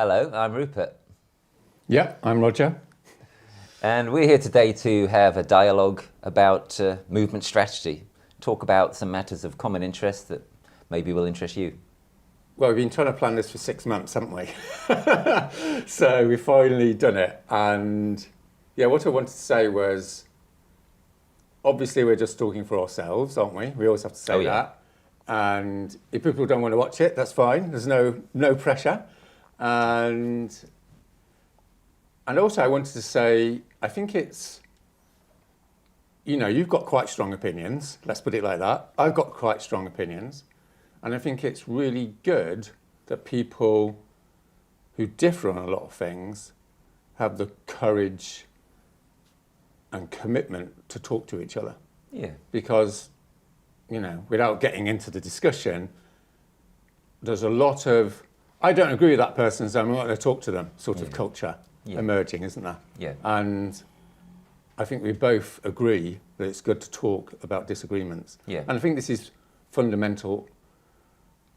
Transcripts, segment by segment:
Hello, I'm Rupert. Yeah, I'm Roger. And we're here today to have a dialogue about movement strategy, talk about some matters of common interest that maybe will interest you. Well, we've been trying to plan this for 6 months, haven't we? So we've finally done it. And yeah, what I wanted to say was, obviously we're just talking for ourselves, aren't we? We always have to say that. And if people don't want to watch it, that's fine. There's no pressure. And also I wanted to say, I think it's, you've got quite strong opinions, let's put it like that. I've got quite strong opinions. And I think it's really good that people who differ on a lot of things have the courage and commitment to talk to each other. Yeah. Because, without getting into the discussion, there's a lot of, I don't agree with that person, so I'm not going to talk to them, sort of culture emerging, isn't there? Yeah. And I think we both agree that it's good to talk about disagreements. Yeah. And I think this is fundamental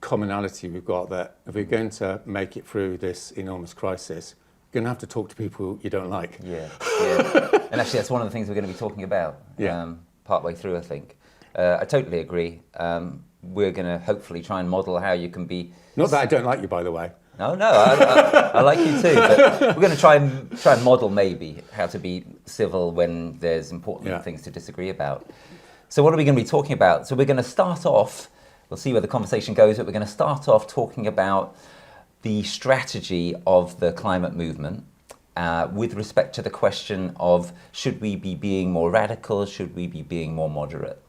commonality we've got, that if we're going to make it through this enormous crisis, you're going to have to talk to people you don't like. Yeah. And actually that's one of the things we're going to be talking about partway through, I think. I totally agree. We're going to hopefully try and model how you can be... Not that I don't like you, by the way. No, I like you too, but we're going to try and model maybe how to be civil when there's important things to disagree about. So what are we going to be talking about? So we're going to start off, we'll see where the conversation goes, but we're going to start off talking about the strategy of the climate movement with respect to the question of, should we be being more radical, should we be being more moderate?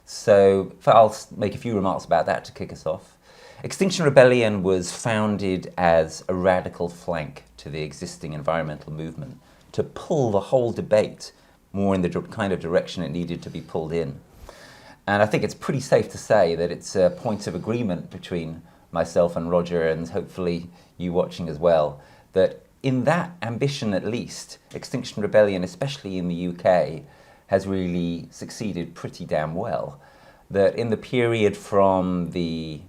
So I'll make a few remarks about that to kick us off. Extinction Rebellion was founded as a radical flank to the existing environmental movement to pull the whole debate more in the kind of direction it needed to be pulled in. And I think it's pretty safe to say that it's a point of agreement between myself and Roger, and hopefully you watching as well, that in that ambition at least, Extinction Rebellion, especially in the UK, has really succeeded pretty damn well. That in the period from the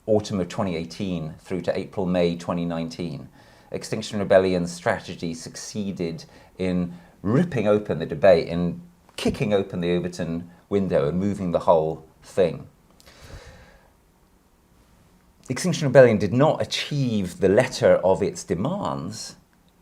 autumn of 2018 through to April, May 2019, Extinction Rebellion's strategy succeeded in ripping open the debate and kicking open the Overton window and moving the whole thing. Extinction Rebellion did not achieve the letter of its demands,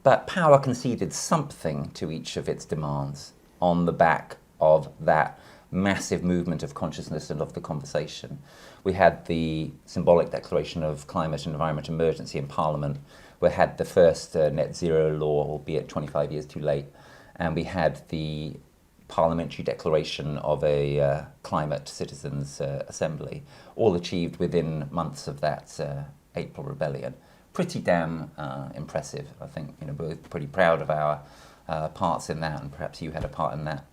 but power conceded something to each of its demands on the back of that massive movement of consciousness and of the conversation. We had the symbolic declaration of climate and environment emergency in Parliament. We had the first net zero law, albeit 25 years too late. And we had the parliamentary declaration of a climate citizens assembly, all achieved within months of that April rebellion. Pretty damn impressive. I think we're pretty proud of our parts in that, and perhaps you had a part in that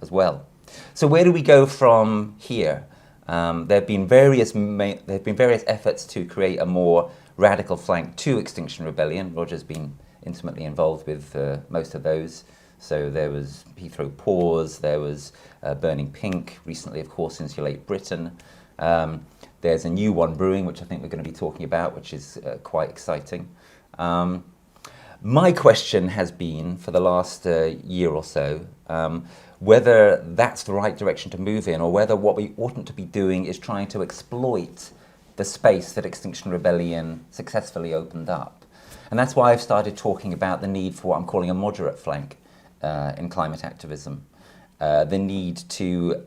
as well. So where do we go from here? There have been various efforts to create a more radical flank to Extinction Rebellion. Roger's been intimately involved with most of those. So there was Heathrow Pause, there was Burning Pink, recently of course Insulate Britain. There's a new one brewing, which I think we're going to be talking about, which is quite exciting. My question has been, for the last year or so, whether that's the right direction to move in, or whether what we oughtn't to be doing is trying to exploit the space that Extinction Rebellion successfully opened up. And that's why I've started talking about the need for what I'm calling a moderate flank in climate activism. The need to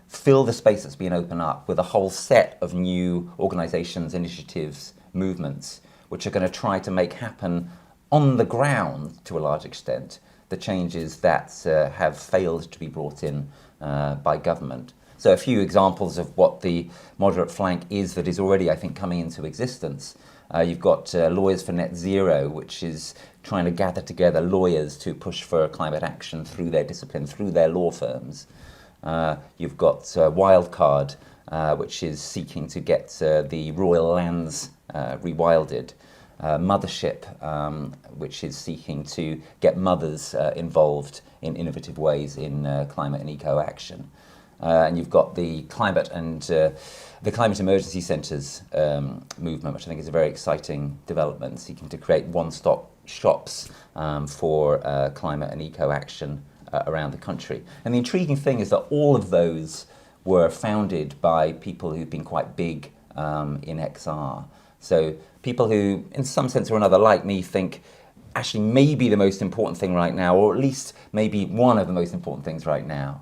fill the space that's been opened up with a whole set of new organisations, initiatives, movements, which are going to try to make happen on the ground, to a large extent, the changes that have failed to be brought in by government. So a few examples of what the moderate flank is that is already, I think, coming into existence. You've got Lawyers for Net Zero, which is trying to gather together lawyers to push for climate action through their discipline, through their law firms. You've got Wildcard, which is seeking to get the royal lands rewilded. Mothership, which is seeking to get mothers involved in innovative ways in climate and eco-action. and you've got the climate and the climate emergency centres movement, which I think is a very exciting development, seeking to create one-stop shops for climate and eco-action around the country. And the intriguing thing is that all of those were founded by people who've been quite big in XR. So people who, in some sense or another, like me, think actually maybe the most important thing right now, or at least maybe one of the most important things right now,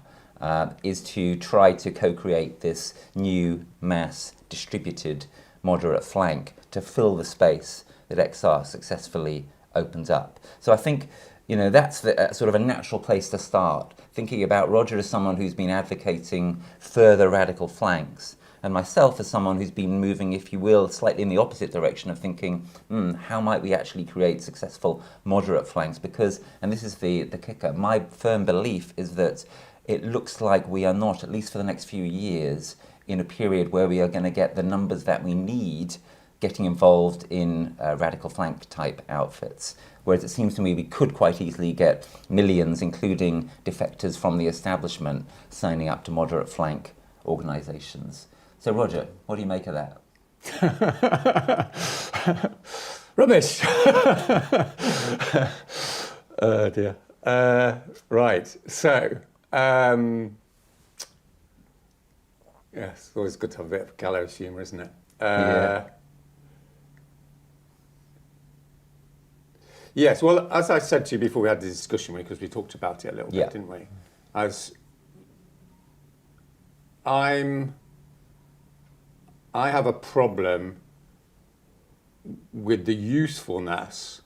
is to try to co-create this new mass distributed moderate flank to fill the space that XR successfully opens up. So I think, you know, that's sort of a natural place to start, thinking about Roger as someone who's been advocating further radical flanks, and myself as someone who's been moving, if you will, slightly in the opposite direction of thinking, how might we actually create successful moderate flanks? Because, and this is the kicker, my firm belief is that it looks like we are not, at least for the next few years, in a period where we are going to get the numbers that we need getting involved in radical flank type outfits. Whereas it seems to me we could quite easily get millions, including defectors from the establishment, signing up to moderate flank organisations. So Roger, what do you make of that? Rubbish. Oh dear. Right. So, yes, it's always good to have a bit of gallows humour, isn't it? Yeah. Yes. Well, as I said to you before we had the discussion, because we talked about it a little Yeah. bit, didn't we? I have a problem with the usefulness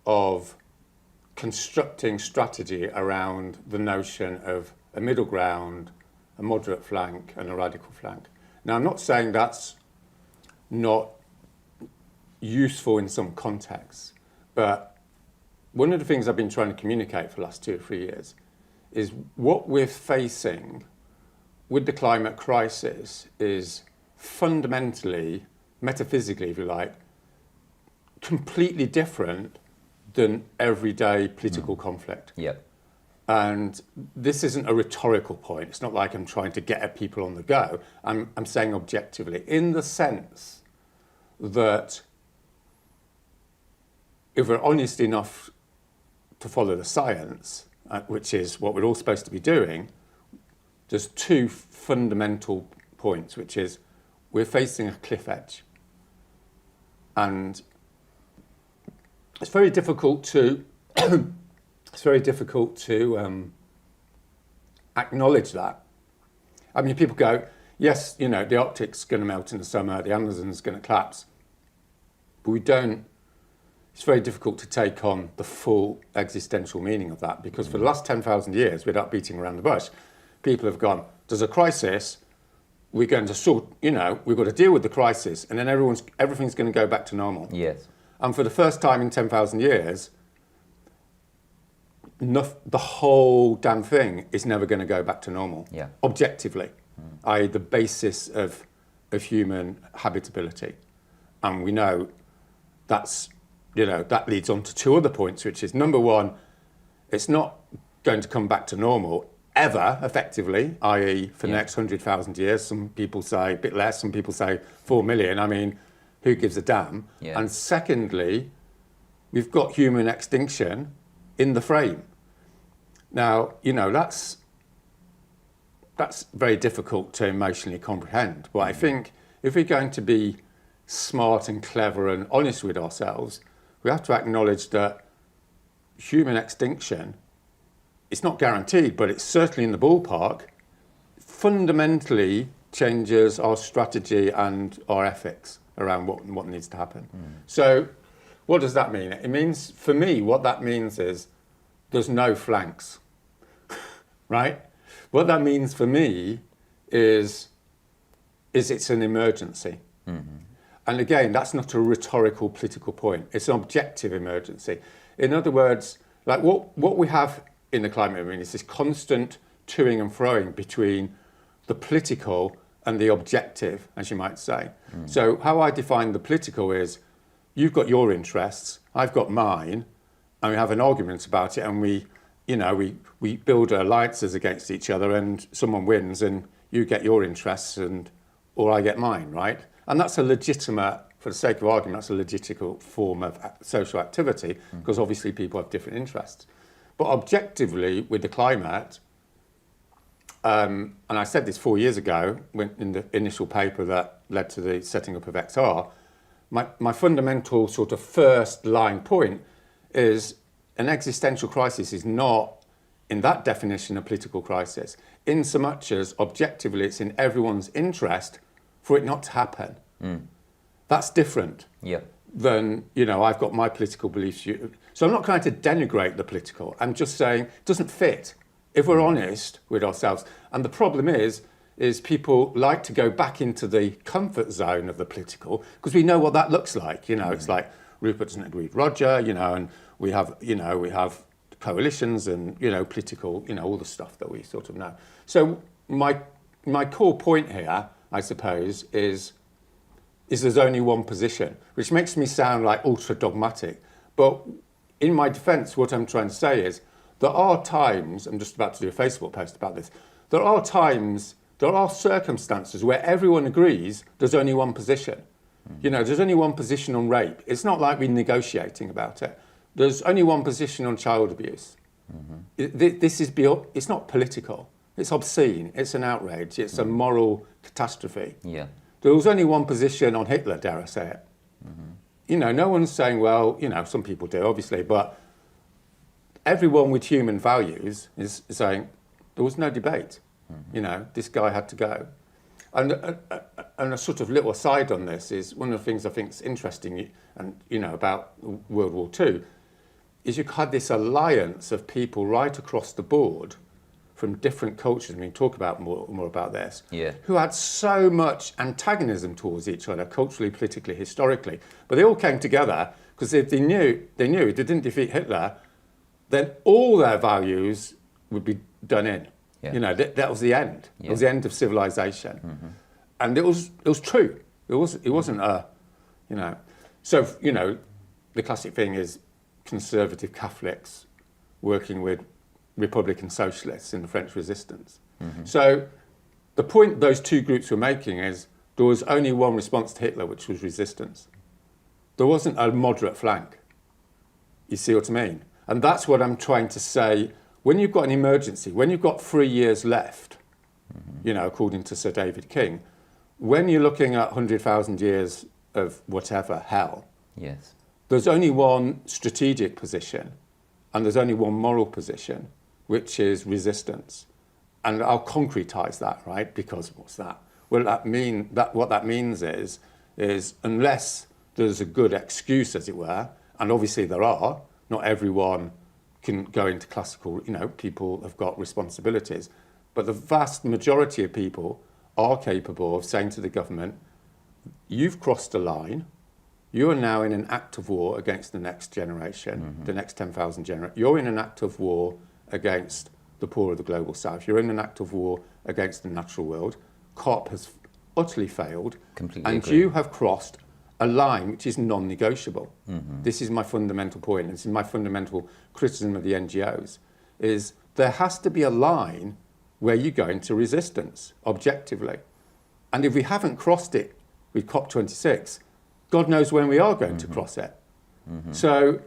of constructing strategy around the notion of a middle ground, a moderate flank, and a radical flank. Now, I'm not saying that's not useful in some contexts, but one of the things I've been trying to communicate for the last 2 or 3 years is what we're facing with the climate crisis is fundamentally, metaphysically, if you like, completely different than everyday political conflict. Yep. And this isn't a rhetorical point. It's not like I'm trying to get at people on the go. I'm saying objectively, in the sense that if we're honest enough to follow the science, which is what we're all supposed to be doing, there's 2 fundamental points, which is we're facing a cliff edge. And it's very difficult to acknowledge that. I mean, people go, yes, you know, the Arctic's going to melt in the summer, the Amazon's going to collapse. But it's very difficult to take on the full existential meaning of that, because for the last 10,000 years, without beating around the bush, people have gone, there's a crisis, we're going to we've got to deal with the crisis, and then everything's going to go back to normal. Yes. And for the first time in 10,000 years, the whole damn thing is never going to go back to normal, objectively, i.e. the basis of human habitability. And we know that leads on to 2 other points, which is, number one, it's not going to come back to normal ever, effectively, i.e. for the next 100,000 years. Some people say a bit less, some people say 4 million. I mean, who gives a damn? Yeah. And secondly, we've got human extinction in the frame. Now, that's very difficult to emotionally comprehend. But I think if we're going to be smart and clever and honest with ourselves, we have to acknowledge that human extinction, it's not guaranteed, but it's certainly in the ballpark, fundamentally changes our strategy and our ethics around what needs to happen. So what does that mean? It means, for me, what that means is there's no flanks, right? What that means for me is it's an emergency. And again, that's not a rhetorical political point. It's an objective emergency. In other words, like what we have in the climate movement is this constant toing and froing between the political and the objective, as you might say. So how I define the political is, you've got your interests, I've got mine, and we have an argument about it, and we we build alliances against each other, and someone wins, and you get your interests, or I get mine, right? And that's a legitimate, for the sake of argument, that's a legitimate form of social activity, because obviously people have different interests. But objectively, with the climate, and I said this 4 years ago in the initial paper that led to the setting up of XR, my fundamental sort of first line point is an existential crisis is not, in that definition, a political crisis, in so much as objectively it's in everyone's interest for it not to happen. That's different than, I've got my political beliefs. So I'm not trying to denigrate the political. I'm just saying it doesn't fit if we're honest with ourselves. And the problem is people like to go back into the comfort zone of the political because we know what that looks like. It's like Rupert doesn't agree with Roger, and we have coalitions and, political, all the stuff that we sort of know. So my core point here, I suppose, is there's only one position, which makes me sound like ultra dogmatic. But in my defense, what I'm trying to say is there are times, I'm just about to do a Facebook post about this, there are circumstances where everyone agrees there's only one position. There's only one position on rape. It's not like we're negotiating about it. There's only one position on child abuse. It's not political. It's obscene. It's an outrage. It's a moral catastrophe. Yeah. There was only one position on Hitler, dare I say it. No one's saying, well, some people do, obviously, but everyone with human values is saying there was no debate. This guy had to go. And a sort of little aside on this is one of the things I think is interesting, and about World War II, is you had this alliance of people right across the board from different cultures. We can talk about more about this. Who had so much antagonism towards each other, culturally, politically, historically, but they all came together because if they knew if they didn't defeat Hitler, then all their values would be done in. That was the end. It was the end of civilization, and it was true. It wasn't a, So the classic thing is conservative Catholics working with Republican socialists in the French Resistance. So the point those two groups were making is there was only one response to Hitler, which was resistance. There wasn't a moderate flank. You see what I mean? And that's what I'm trying to say. When you've got an emergency, when you've got 3 years left, according to Sir David King, when you're looking at 100,000 years of whatever, hell, there's only one strategic position and there's only one moral position, which is resistance. And I'll concretize that, right? Because what's that? Well, what that means is unless there's a good excuse, as it were, and obviously there are, not everyone can go into classical, people have got responsibilities, but the vast majority of people are capable of saying to the government, you've crossed a line, you are now in an act of war against the next generation, the next 10,000 generations. You're in an act of war against the poor of the global south. You're in an act of war against the natural world. COP has utterly failed. Completely and agree. You have crossed a line which is non-negotiable. This is my fundamental point. This is my fundamental criticism of the NGOs, is there has to be a line where you go into resistance, objectively. And if we haven't crossed it with COP26, God knows when we are going to cross it. So,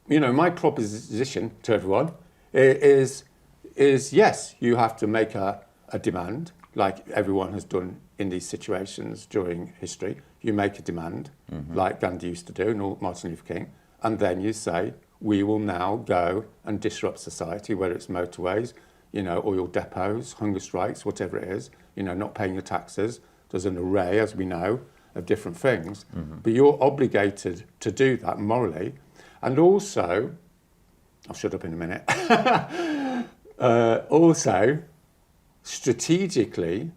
my proposition to everyone is yes, you have to make a demand, like everyone has done in these situations during history. You make a demand, like Gandhi used to do, and Martin Luther King, and then you say, we will now go and disrupt society, whether it's motorways, oil depots, hunger strikes, whatever it is, not paying your taxes. There's an array, as we know, of different things, but you're obligated to do that morally. And also, I'll shut up in a minute, also, strategically,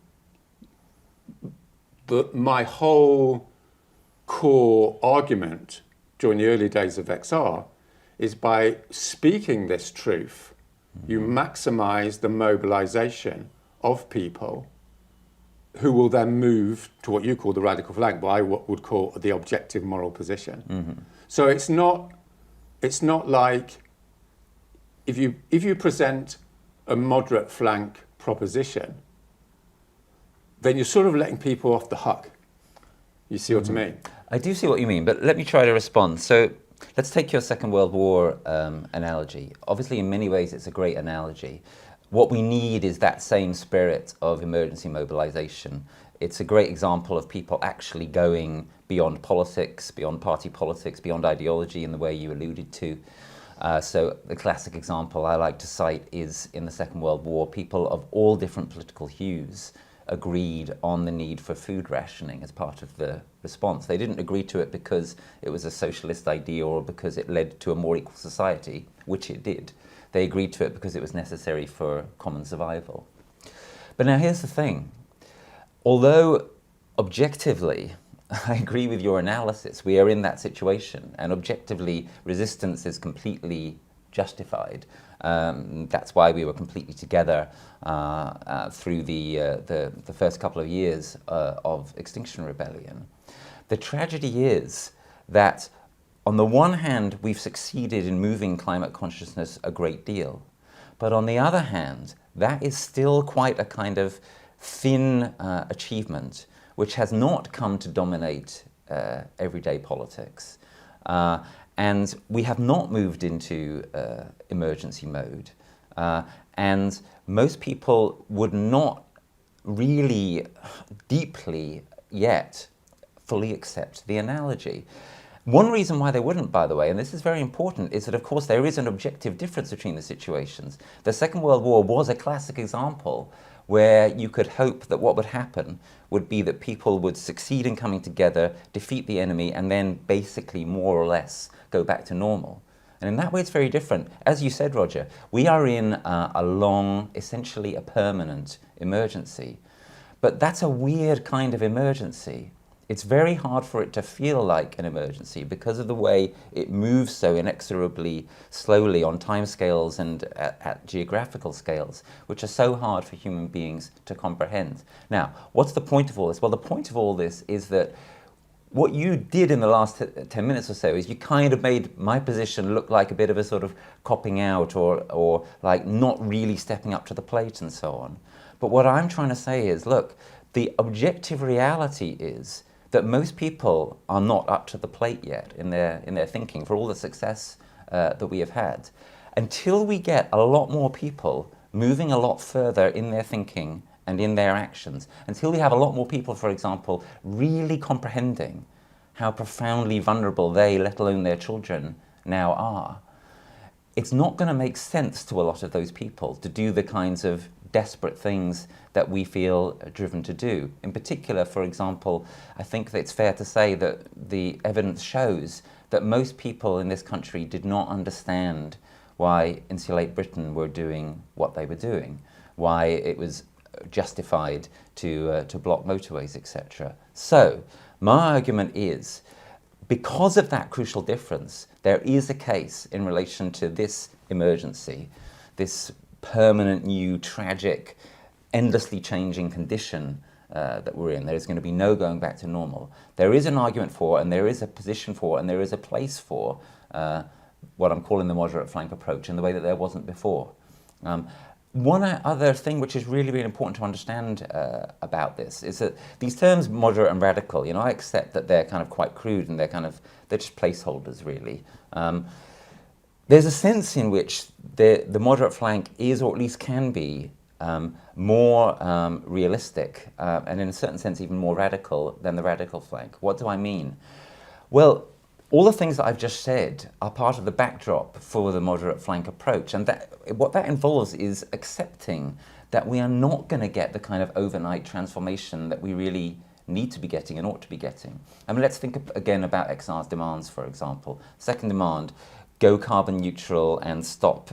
my whole core argument during the early days of XR is by speaking this truth, you maximize the mobilization of people who will then move to what you call the radical flank, but I would call the objective moral position. So it's not like if you present a moderate flank proposition, then you're sort of letting people off the hook. You see what I mean? I do see what you mean, but let me try to respond. So let's take your Second World War analogy. Obviously, in many ways, it's a great analogy. What we need is that same spirit of emergency mobilization. It's a great example of people actually going beyond politics, beyond party politics, beyond ideology in the way you alluded to. So the classic example I like to cite is in the Second World War, people of all different political hues agreed on the need for food rationing as part of the response. They didn't agree to it because it was a socialist idea or because it led to a more equal society, which it did. They agreed to it because it was necessary for common survival. But now here's the thing. Although objectively, I agree with your analysis, we are in that situation, and objectively resistance is completely justified. That's why we were completely together through the first couple of years of Extinction Rebellion. The tragedy is that on the one hand, we've succeeded in moving climate consciousness a great deal, but on the other hand, that is still quite a kind of thin achievement, which has not come to dominate everyday politics. And we have not moved into emergency mode. And most people would not really deeply yet fully accept the analogy. One reason why they wouldn't, by the way, and this is very important, is that of course there is an objective difference between the situations. The Second World War was a classic example where you could hope that what would happen would be that people would succeed in coming together, defeat the enemy, and then basically more or less go back to normal. And in that way it's very different. As you said, Roger, we are in a long, essentially a permanent emergency. But that's a weird kind of emergency. It's very hard for it to feel like an emergency because of the way it moves so inexorably slowly on timescales and at geographical scales, which are so hard for human beings to comprehend. Now, what's the point of all this? Well, the point of all this is that what you did in the last 10 minutes or so is you kind of made my position look like a bit of a sort of copping out or like not really stepping up to the plate and so on. But what I'm trying to say is, look, the objective reality is that most people are not up to the plate yet in their thinking for all the success that we have had. Until we get a lot more people moving a lot further in their thinking and in their actions, until we have a lot more people, for example, really comprehending how profoundly vulnerable they, let alone their children, now are, it's not going to make sense to a lot of those people to do the kinds of desperate things that we feel driven to do. In particular, for example, I think that it's fair to say that the evidence shows that most people in this country did not understand why Insulate Britain were doing what they were doing, why it was justified to block motorways, etc. So, my argument is, because of that crucial difference, there is a case in relation to this emergency, this permanent, new, tragic, endlessly changing condition that we're in. There is going to be no going back to normal. There is an argument for, and there is a position for, and there is a place for what I'm calling the moderate flank approach in the way that there wasn't before. One other thing which is really, really important to understand about this is that these terms moderate and radical, I accept that they're kind of quite crude and they're just placeholders, really. There's a sense in which the moderate flank is, or at least can be, more realistic and in a certain sense even more radical than the radical flank. What do I mean? Well, all the things that I've just said are part of the backdrop for the moderate flank approach, and what that involves is accepting that we are not going to get the kind of overnight transformation that we really need to be getting and ought to be getting. I mean, let's think again about XR's demands, for example. Second demand, go carbon neutral and stop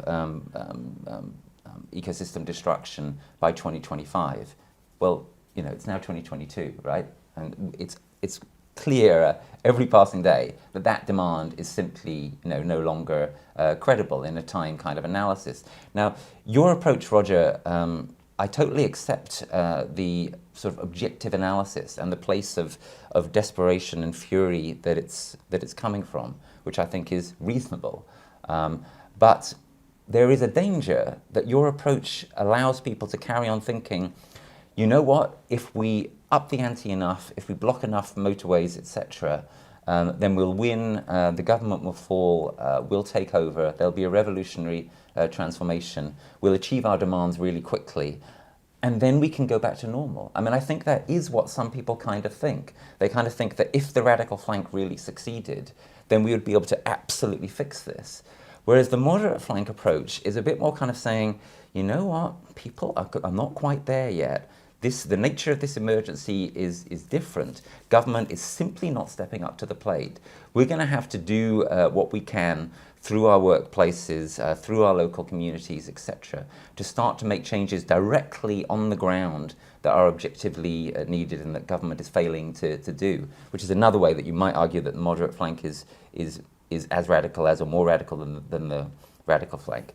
ecosystem destruction by 2025. Well, it's now 2022, right? And it's clear every passing day that demand is simply no longer credible in a time kind of analysis. Now, your approach, Roger, I totally accept the sort of objective analysis and the place of desperation and fury that it's coming from, which I think is reasonable. But there is a danger that your approach allows people to carry on thinking, you know what, if we up the ante enough, if we block enough motorways, etc., then we'll win, the government will fall, we'll take over, there'll be a revolutionary transformation, we'll achieve our demands really quickly, and then we can go back to normal. I mean, I think that is what some people kind of think. They kind of think that if the radical flank really succeeded, then we would be able to absolutely fix this. Whereas the moderate flank approach is a bit more kind of saying, you know what, people are not quite there yet. The nature of this emergency is different. Government is simply not stepping up to the plate. We're going to have to do what we can through our workplaces, through our local communities, etc., to start to make changes directly on the ground that are objectively needed and that government is failing to do, which is another way that you might argue that the moderate flank is as radical as or more radical than the radical flank,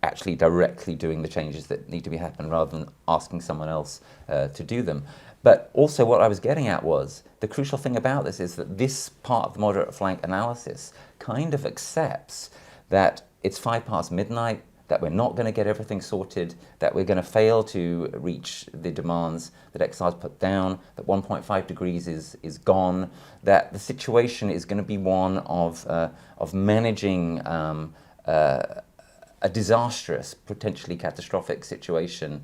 actually directly doing the changes that need to be happen rather than asking someone else to do them. But also what I was getting at was, the crucial thing about this is that this part of the moderate flank analysis kind of accepts that it's 5 past midnight, that we're not going to get everything sorted, that we're going to fail to reach the demands that XR's put down, that 1.5 degrees is gone, that the situation is going to be one of managing a disastrous, potentially catastrophic situation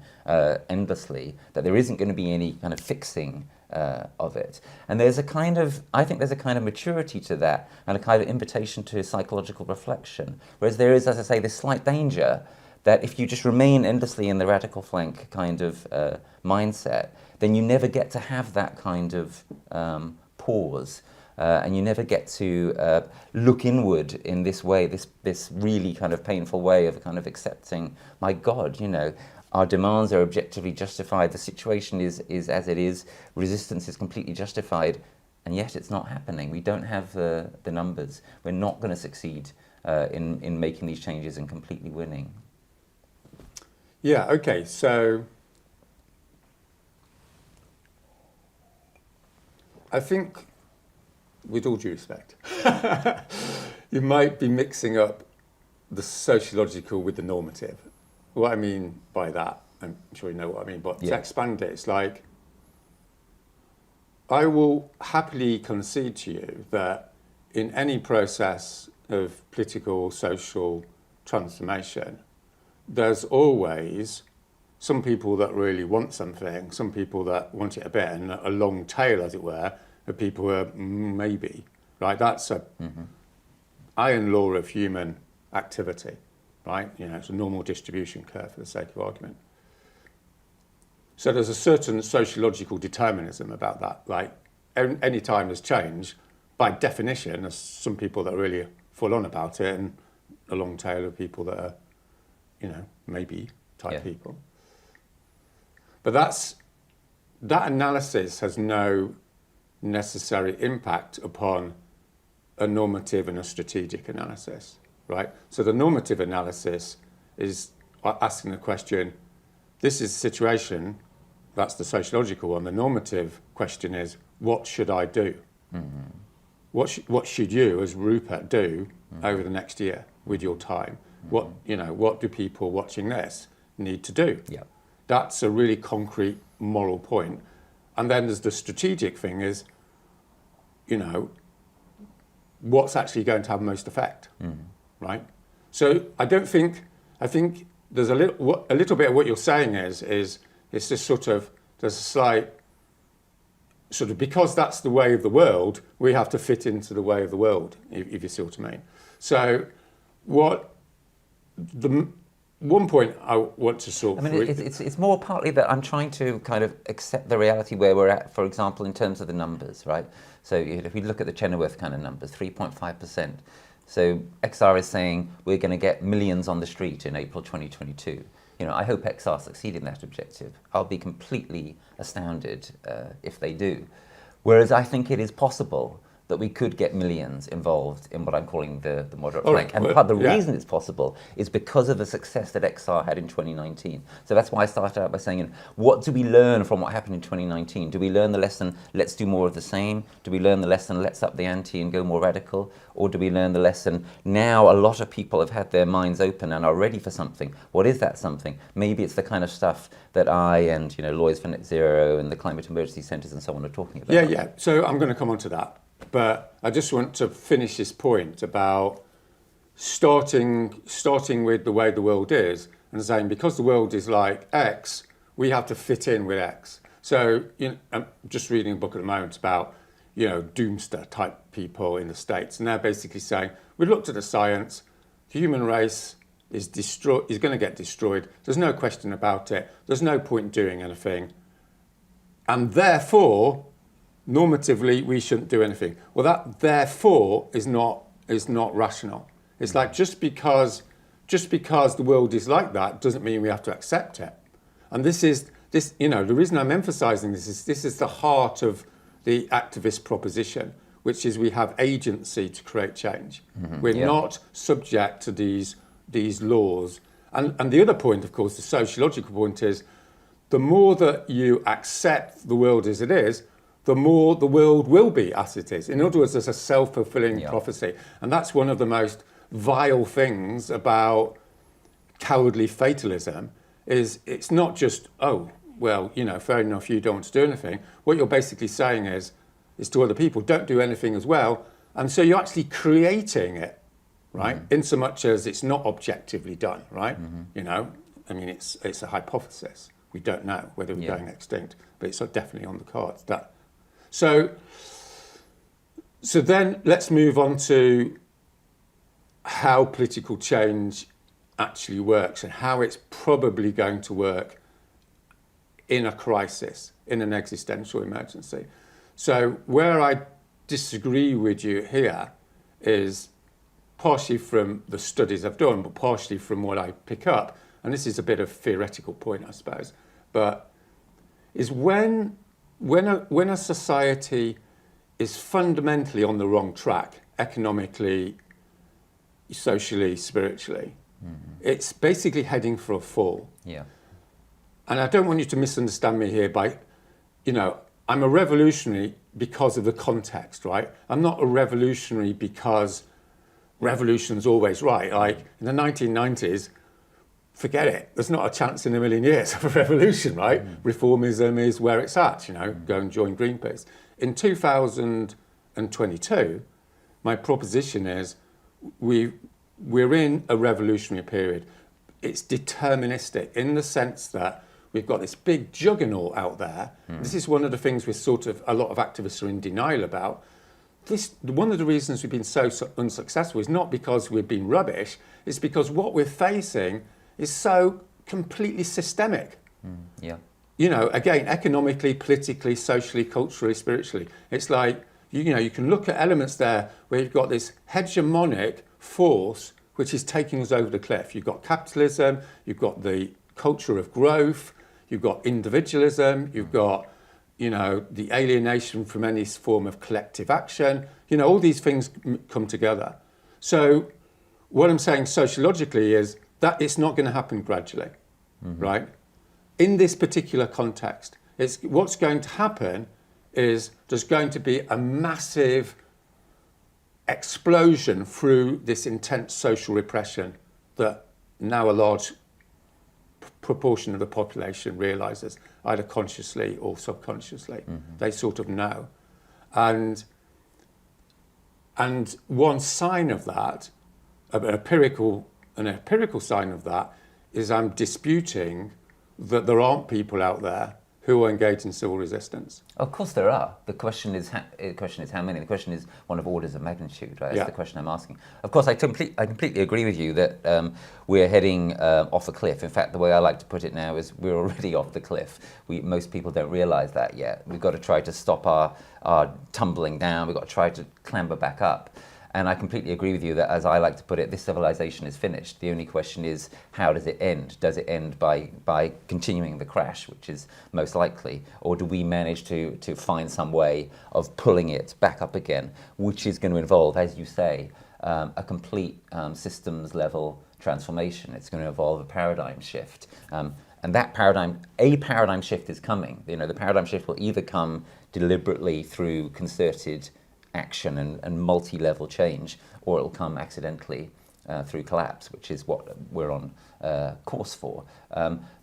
endlessly, that there isn't going to be any kind of fixing of it. And there's a kind of, I think there's a kind of maturity to that and a kind of invitation to psychological reflection. Whereas there is, as I say, this slight danger that if you just remain endlessly in the radical flank kind of mindset, then you never get to have that kind of pause. And you never get to look inward in this way, this really kind of painful way of kind of accepting, my God, you know, our demands are objectively justified, the situation is as it is, resistance is completely justified, and yet it's not happening. We don't have the numbers. We're not going to succeed in making these changes and completely winning. Yeah, okay, so I think, with all due respect, you might be mixing up the sociological with the normative. What I mean by that, I'm sure you know what I mean, but to expand it, it's like, I will happily concede to you that in any process of political, social transformation, there's always some people that really want something, some people that want it a bit, and a long tail, as it were, of people who are maybe, right? That's a iron law of human activity, right? You know, it's a normal distribution curve for the sake of argument. So there's a certain sociological determinism about that, right? Any time there's change, by definition, there's some people that are really full on about it and a long tail of people that are, you know, maybe type people. But that analysis has no necessary impact upon a normative and a strategic analysis, right? So the normative analysis is asking the question, this is the situation, that's the sociological one. The normative question is, what should I do? Mm-hmm. What should you, as Rupert, do over the next year with your time? Mm-hmm. What do people watching this need to do? Yeah. That's a really concrete moral point. And then there's the strategic thing is, you know, what's actually going to have most effect, right? So I think there's a little bit of what you're saying is it's just sort of, there's a slight sort of, because that's the way of the world, we have to fit into the way of the world, if you see what I mean. So the one point I want to sort of... I mean, it's more partly that I'm trying to kind of accept the reality where we're at, for example, in terms of the numbers, right? So if we look at the Chenoweth kind of numbers, 3.5%. So XR is saying we're going to get millions on the street in April 2022. You know, I hope XR succeed in that objective. I'll be completely astounded if they do. Whereas I think it is possible that we could get millions involved in what I'm calling the moderate All flank. right. And Well, part of the yeah. reason it's possible is because of the success that XR had in 2019. So that's why I started out by saying, what do we learn from what happened in 2019? Do we learn the lesson, let's do more of the same? Do we learn the lesson, let's up the ante and go more radical? Or do we learn the lesson, now a lot of people have had their minds open and are ready for something? What is that something? Maybe it's the kind of stuff that I and Lawyers for Net Zero and the Climate Emergency Centres and so on are talking about. Yeah. So I'm going to come on to that. But I just want to finish this point about starting with the way the world is and saying because the world is like X, we have to fit in with X. So I'm just reading a book at the moment about doomster type people in the States, and they're basically saying we looked at the science, the human race is going to get destroyed. There's no question about it. There's no point doing anything, and therefore, normatively, we shouldn't do anything. Well, that therefore is not rational. It's like just because the world is like that doesn't mean we have to accept it. And the reason I'm emphasising this is the heart of the activist proposition, which is we have agency to create change. Mm-hmm. We're not subject to these laws. And the other point, of course, the sociological point is the more that you accept the world as it is, the more the world will be as it is. In other words, there's a self-fulfilling prophecy. And that's one of the most vile things about cowardly fatalism is it's not just, fair enough, you don't want to do anything. What you're basically saying is to other people, don't do anything as well. And so you're actually creating it, right? Mm-hmm. In so much as it's not objectively done, right? Mm-hmm. It's a hypothesis. We don't know whether we're going extinct, but it's definitely on the cards. So then let's move on to how political change actually works and how it's probably going to work in a crisis, in an existential emergency. So where I disagree with you here is partially from the studies I've done, but partially from what I pick up, and this is a bit of a theoretical point, I suppose, but is when a society is fundamentally on the wrong track, economically, socially, spiritually, it's basically heading for a fall. Yeah. And I don't want you to misunderstand me here by, I'm a revolutionary because of the context, right? I'm not a revolutionary because revolution's always right. Like in the 1990s, forget it. There's not a chance in a million years of a revolution, right? Reformism is where it's at, go and join Greenpeace. In 2022, my proposition is we're in a revolutionary period. It's deterministic in the sense that we've got this big juggernaut out there. This is one of the things a lot of activists are in denial about. One of the reasons we've been so unsuccessful is not because we've been rubbish, it's because what we're facing is so completely systemic. Again, economically, politically, socially, culturally, spiritually. It's like, you can look at elements there where you've got this hegemonic force which is taking us over the cliff. You've got capitalism, you've got the culture of growth, you've got individualism, you've got, the alienation from any form of collective action. All these things come together. So what I'm saying sociologically is that it's not going to happen gradually, right? In this particular context, what's going to happen is there's going to be a massive explosion through this intense social repression that now a large proportion of the population realises, either consciously or subconsciously. They sort of know. And one sign of that, an empirical sign of that, is I'm disputing that there aren't people out there who are engaged in civil resistance. Of course there are. The question is how many. The question is one of orders of magnitude, right? That's the question I'm asking. Of course, I completely agree with you that we're heading off a cliff. In fact, the way I like to put it now is we're already off the cliff. Most people don't realise that yet. We've got to try to stop our tumbling down. We've got to try to clamber back up. And I completely agree with you that, as I like to put it, this civilization is finished. The only question is, how does it end? Does it end by continuing the crash, which is most likely, or do we manage to find some way of pulling it back up again, which is going to involve, as you say, a complete systems level transformation. It's going to involve a paradigm shift. And that paradigm shift is coming. You know, the paradigm shift will either come deliberately through concerted action and multi-level change, or it'll come accidentally through collapse, which is what we're on course for.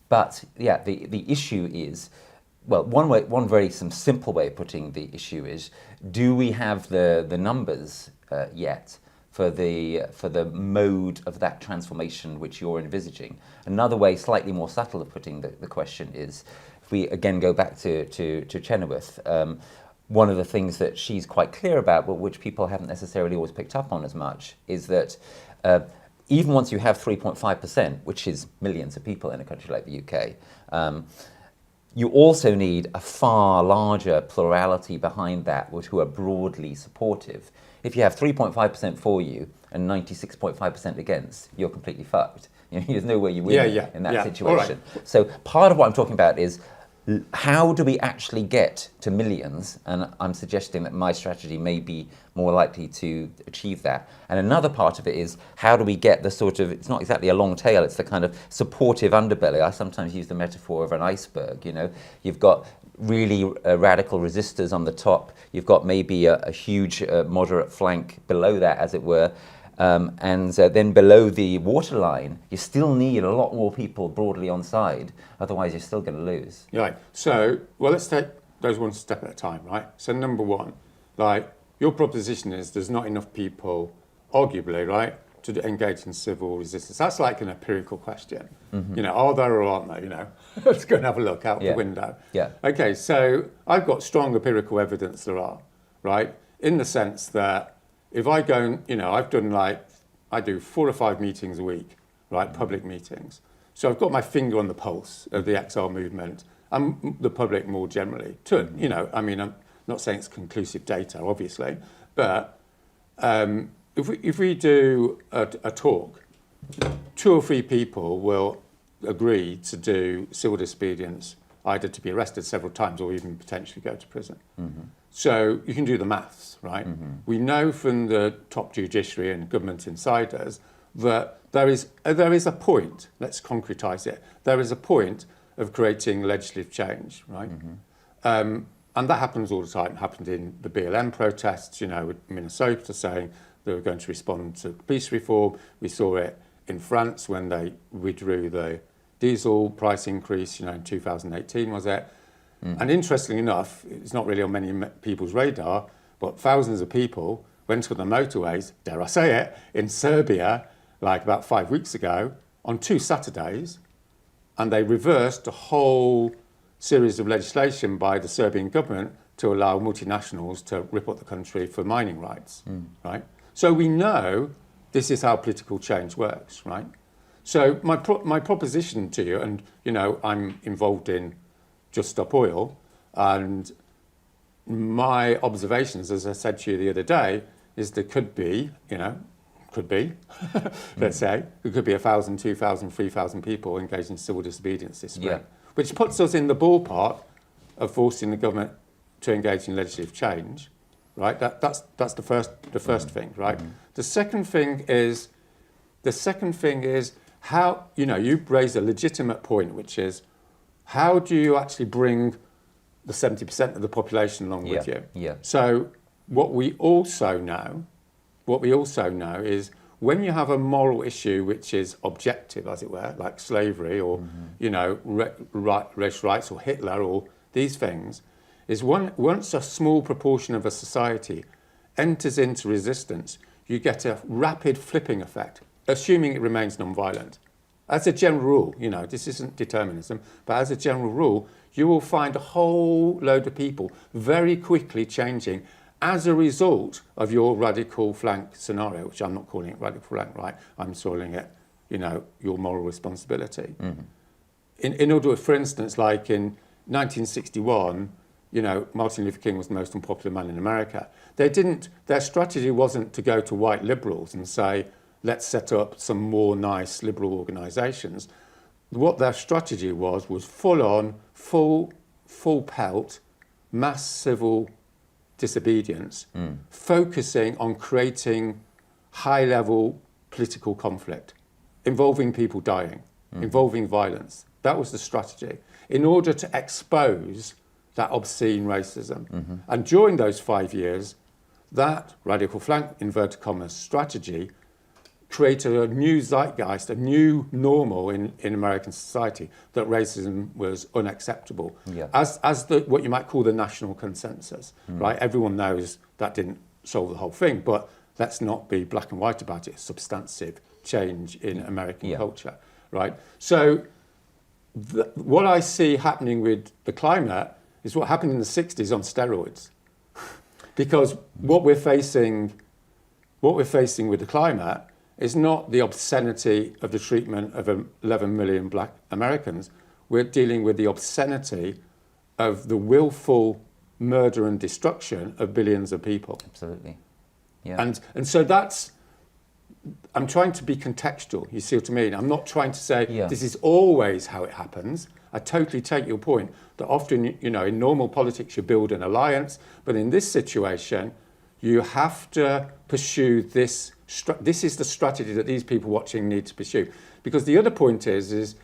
But yeah, the issue is, well, one very simple way of putting the issue is, do we have the numbers yet for the mode of that transformation which you're envisaging? Another way, slightly more subtle, of putting the question is, if we again go back to Chenoweth, one of the things that she's quite clear about, but which people haven't necessarily always picked up on as much, is that even once you have 3.5%, which is millions of people in a country like the UK, you also need a far larger plurality behind that, who are broadly supportive. If you have 3.5% for you and 96.5% against, you're completely fucked. You know, there's no way you win in that situation. Right. So part of what I'm talking about is, how do we actually get to millions? And I'm suggesting that my strategy may be more likely to achieve that. And another part of it is, how do we get the sort of, it's not exactly a long tail, it's the kind of supportive underbelly. I sometimes use the metaphor of an iceberg. You know, you've got really radical resistors on the top, you've got maybe a huge moderate flank below that, as it were, and then below the waterline, you still need a lot more people broadly on side, otherwise you're still going to lose. Right. So, well, let's take those one step at a time, right? So number one, like, your proposition is there's not enough people, arguably, right, to engage in civil resistance. That's like an empirical question. Mm-hmm. You know, are there or aren't there, you know? Let's go and have a look out the window. Yeah. Okay, so I've got strong empirical evidence there are, right? In the sense that if I go and, you know, I do 4 or 5 meetings a week, right, public meetings. So I've got my finger on the pulse of the XR movement and the public more generally. You know, I mean, I'm not saying it's conclusive data, obviously, but if we do a talk, 2 or 3 people will agree to do civil disobedience, either to be arrested several times or even potentially go to prison. Mm-hmm. So you can do the maths, right? Mm-hmm. We know from the top judiciary and government insiders that there is a point, let's concretise it, there is a point of creating legislative change, right? Mm-hmm. And that happens all the time. It happened in the BLM protests, you know, with Minnesota saying they were going to respond to police reform. We saw it in France when they withdrew the diesel price increase, you know, in 2018, was it? Mm. And interestingly enough, it's not really on many people's radar, but thousands of people went to the motorways, dare I say it, in Serbia, like about 5 weeks ago, on 2 Saturdays, and they reversed a whole series of legislation by the Serbian government to allow multinationals to rip up the country for mining rights, right? So we know this is how political change works, right? So my proposition to you, and, you know, I'm involved in Just Stop Oil, and my observations, as I said to you the other day, is there could be, let's say, there could be 1,000, 2,000, 3,000 people engaged in civil disobedience this spring, which puts us in the ballpark of forcing the government to engage in legislative change, right? That's the first thing, right? Mm-hmm. The second thing is how, you know, you raised a legitimate point, which is, how do you actually bring the 70% of the population along with you? Yeah. So what we also know is, when you have a moral issue which is objective, as it were, like slavery or, you know, racial rights or Hitler or these things, is once a small proportion of a society enters into resistance, you get a rapid flipping effect, assuming it remains non-violent. As a general rule, you know, this isn't determinism, but as a general rule, you will find a whole load of people very quickly changing as a result of your radical flank scenario, which I'm not calling it radical flank, right? I'm calling it, you know, your moral responsibility. Mm-hmm. In order, for instance, like in 1961, Martin Luther King was the most unpopular man in America. Their strategy wasn't to go to white liberals and say, let's set up some more nice liberal organisations. What their strategy was full on, full pelt, mass civil disobedience, focusing on creating high-level political conflict, involving people dying, involving violence. That was the strategy, in order to expose that obscene racism. And during those 5 years, that radical flank, inverted commas, strategy created a new zeitgeist, a new normal in American society, that racism was unacceptable. Yeah. As what you might call the national consensus, right? Everyone knows that didn't solve the whole thing, but let's not be black and white about it. Substantive change in American culture, right? So what I see happening with the climate is what happened in the 60s on steroids. Because what we're facing with the climate is not the obscenity of the treatment of 11 million black Americans. We're dealing with the obscenity of the willful murder and destruction of billions of people. Absolutely. Yeah. And so I'm trying to be contextual, you see what I mean? I'm not trying to say this is always how it happens. I totally take your point that often, in normal politics you build an alliance, but in this situation, you have to pursue this. This is the strategy that these people watching need to pursue. Because the other point is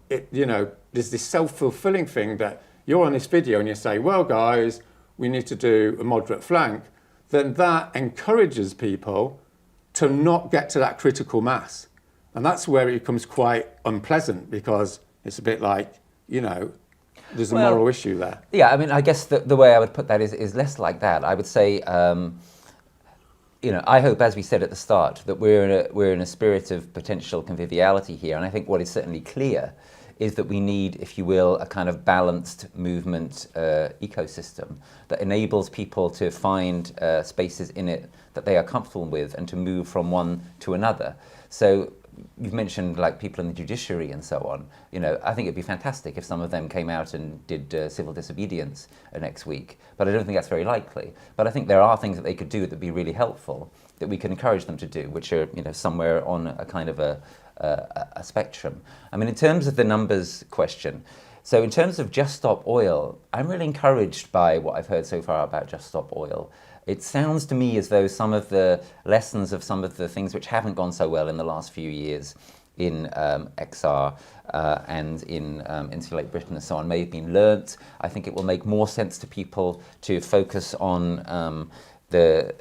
there's this self-fulfilling thing that you're on this video and you say, well, guys, we need to do a moderate flank. Then that encourages people to not get to that critical mass. And that's where it becomes quite unpleasant, because it's a bit like, there's a moral issue there. Yeah, I mean, I guess the way I would put that is less like that. I would say, I hope, as we said at the start, that we're in a spirit of potential conviviality here. And I think what is certainly clear is that we need, if you will, a kind of balanced movement ecosystem that enables people to find spaces in it that they are comfortable with and to move from one to another. So you've mentioned like people in the judiciary and so on. I think it'd be fantastic if some of them came out and did civil disobedience next week, but I don't think that's very likely. But I think there are things that they could do that'd be really helpful, that we can encourage them to do, which are somewhere on a kind of a spectrum. I mean, in terms of the numbers question, so in terms of Just Stop Oil, I'm really encouraged by what I've heard so far about Just Stop Oil. It sounds to me as though some of the lessons of some of the things which haven't gone so well in the last few years in XR and in Insulate Britain and so on may have been learnt. I think it will make more sense to people to focus on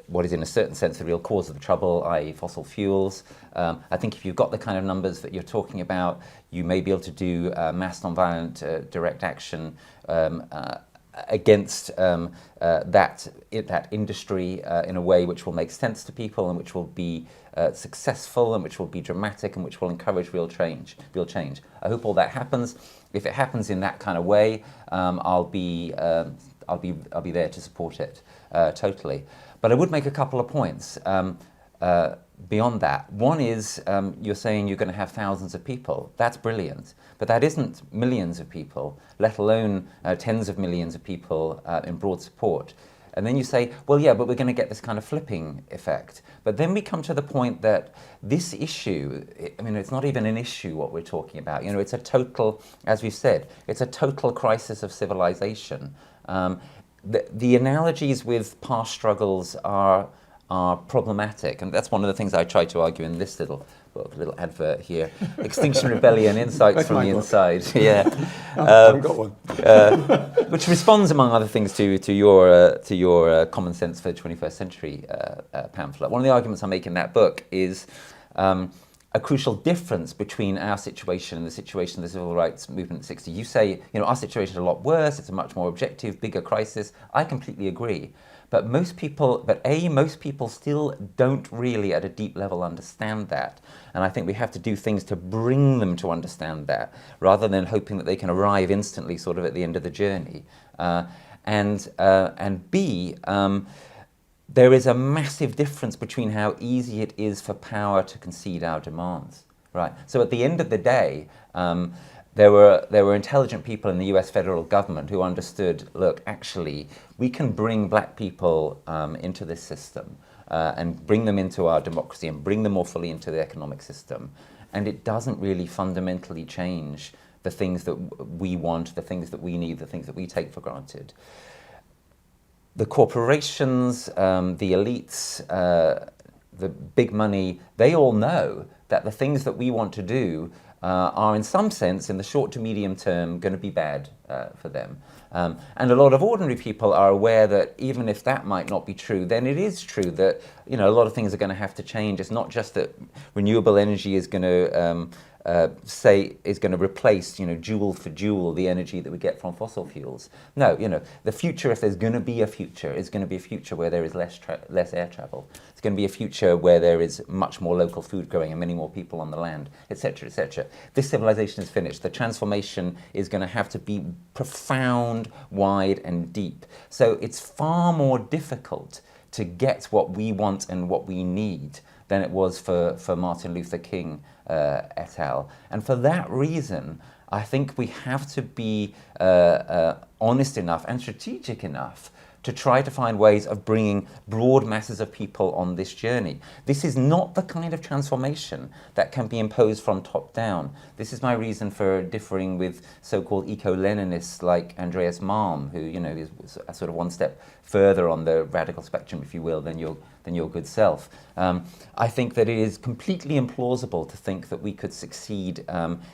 what is in a certain sense the real cause of the trouble, i.e. fossil fuels. I think if you've got the kind of numbers that you're talking about, you may be able to do mass nonviolent direct action against that industry in a way which will make sense to people and which will be successful and which will be dramatic and which will encourage real change. I hope all that happens. If it happens in that kind of way, I'll be there to support it totally. But I would make a couple of points beyond that. One is you're saying you're going to have thousands of people. That's brilliant. But that isn't millions of people, let alone tens of millions of people in broad support. And then you say, well, yeah, but we're going to get this kind of flipping effect. But then we come to the point that this issue, I mean, it's not even an issue what we're talking about. It's a total, as we've said, it's a total crisis of civilization. The analogies with past struggles are problematic, and that's one of the things I try to argue in this little advert here. Extinction Rebellion, Insights from the Inside. Yeah, I haven't got one. Which responds, among other things, to your Common Sense for the 21st Century pamphlet. One of the arguments I make in that book is a crucial difference between our situation and the situation of the civil rights movement in the 60s. You say, our situation is a lot worse, it's a much more objective, bigger crisis. I completely agree. But most people still don't really at a deep level understand that. And I think we have to do things to bring them to understand that, rather than hoping that they can arrive instantly sort of at the end of the journey. And B, there is a massive difference between how easy it is for power to concede our demands, right? So at the end of the day, there were intelligent people in the US federal government who understood, look, actually, we can bring black people into this system and bring them into our democracy and bring them more fully into the economic system. And it doesn't really fundamentally change the things that we want, the things that we need, the things that we take for granted. The corporations, the elites, the big money, they all know that the things that we want to do are in some sense, in the short to medium term, going to be bad for them. And a lot of ordinary people are aware that even if that might not be true, then it is true that, you know, a lot of things are going to have to change. It's not just that renewable energy is going to replace, you know, joule for joule the energy that we get from fossil fuels. No, you know, the future, if there's going to be a future, is going to be a future where there is less air travel. It's going to be a future where there is much more local food growing and many more people on the land, etc., etc. This civilization is finished. The transformation is going to have to be profound, wide, and deep. So it's far more difficult to get what we want and what we need than it was for Martin Luther King et al. And for that reason, I think we have to be honest enough and strategic enough to try to find ways of bringing broad masses of people on this journey. This is not the kind of transformation that can be imposed from top down. This is my reason for differing with so-called eco-Leninists like Andreas Malm, who, you know, is sort of one step further on the radical spectrum, if you will, than your good self. I think that it is completely implausible to think that we could succeed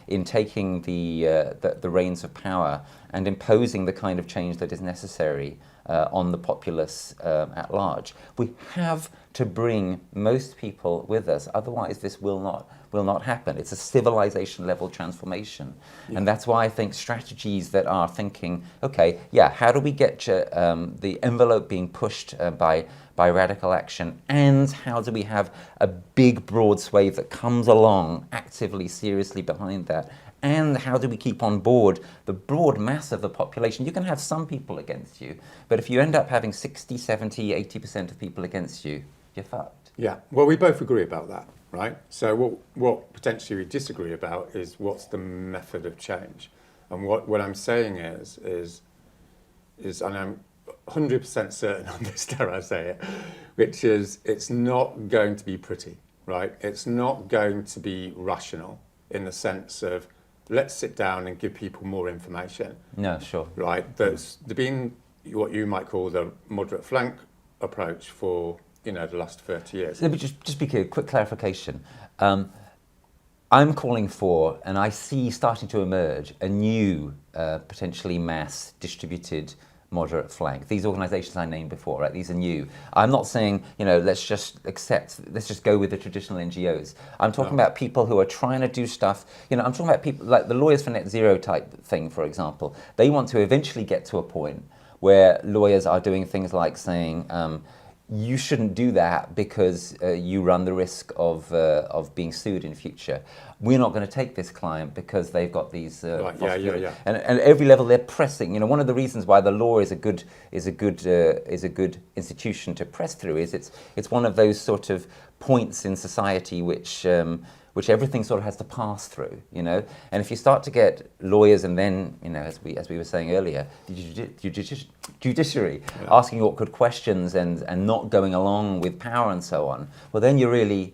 in taking the reins of power and imposing the kind of change that is necessary on the populace at large. We have to bring most people with us, otherwise this will not happen. It's a civilization level transformation. Yeah. And that's why I think strategies that are thinking, okay, yeah, how do we get the envelope being pushed by radical action, and how do we have a big broad swathe that comes along actively, seriously behind that, and how do we keep on board the broad mass of the population? You can have some people against you, but if you end up having 60, 70, 80% of people against you, you're fucked. Yeah, well, we both agree about that, right? So what potentially we disagree about is what's the method of change. And what I'm saying is, and I'm 100% certain on this, dare I say it, which is it's not going to be pretty, right? It's not going to be rational in the sense of let's sit down and give people more information. No, sure. Right? There's been what you might call the moderate flank approach for, you know, the last 30 years. Let me just be clear, quick clarification. I'm calling for, and I see starting to emerge, a new, potentially mass distributed moderate flank. These organizations I named before, right? These are new. I'm not saying, you know, let's just go with the traditional NGOs. I'm talking about people who are trying to do stuff, you know, I'm talking about people like the Lawyers for Net Zero type thing, for example. They want to eventually get to a point where lawyers are doing things like saying, you shouldn't do that because you run the risk of being sued in future. We're not going to take this client because they've got these. Right, yeah. And at every level they're pressing. You know, one of the reasons why the law is a good institution to press through is it's one of those sort of points in society which everything sort of has to pass through, you know. And if you start to get lawyers and then, you know, as we were saying earlier, the judiciary asking awkward questions and not going along with power and so on, well, then you're really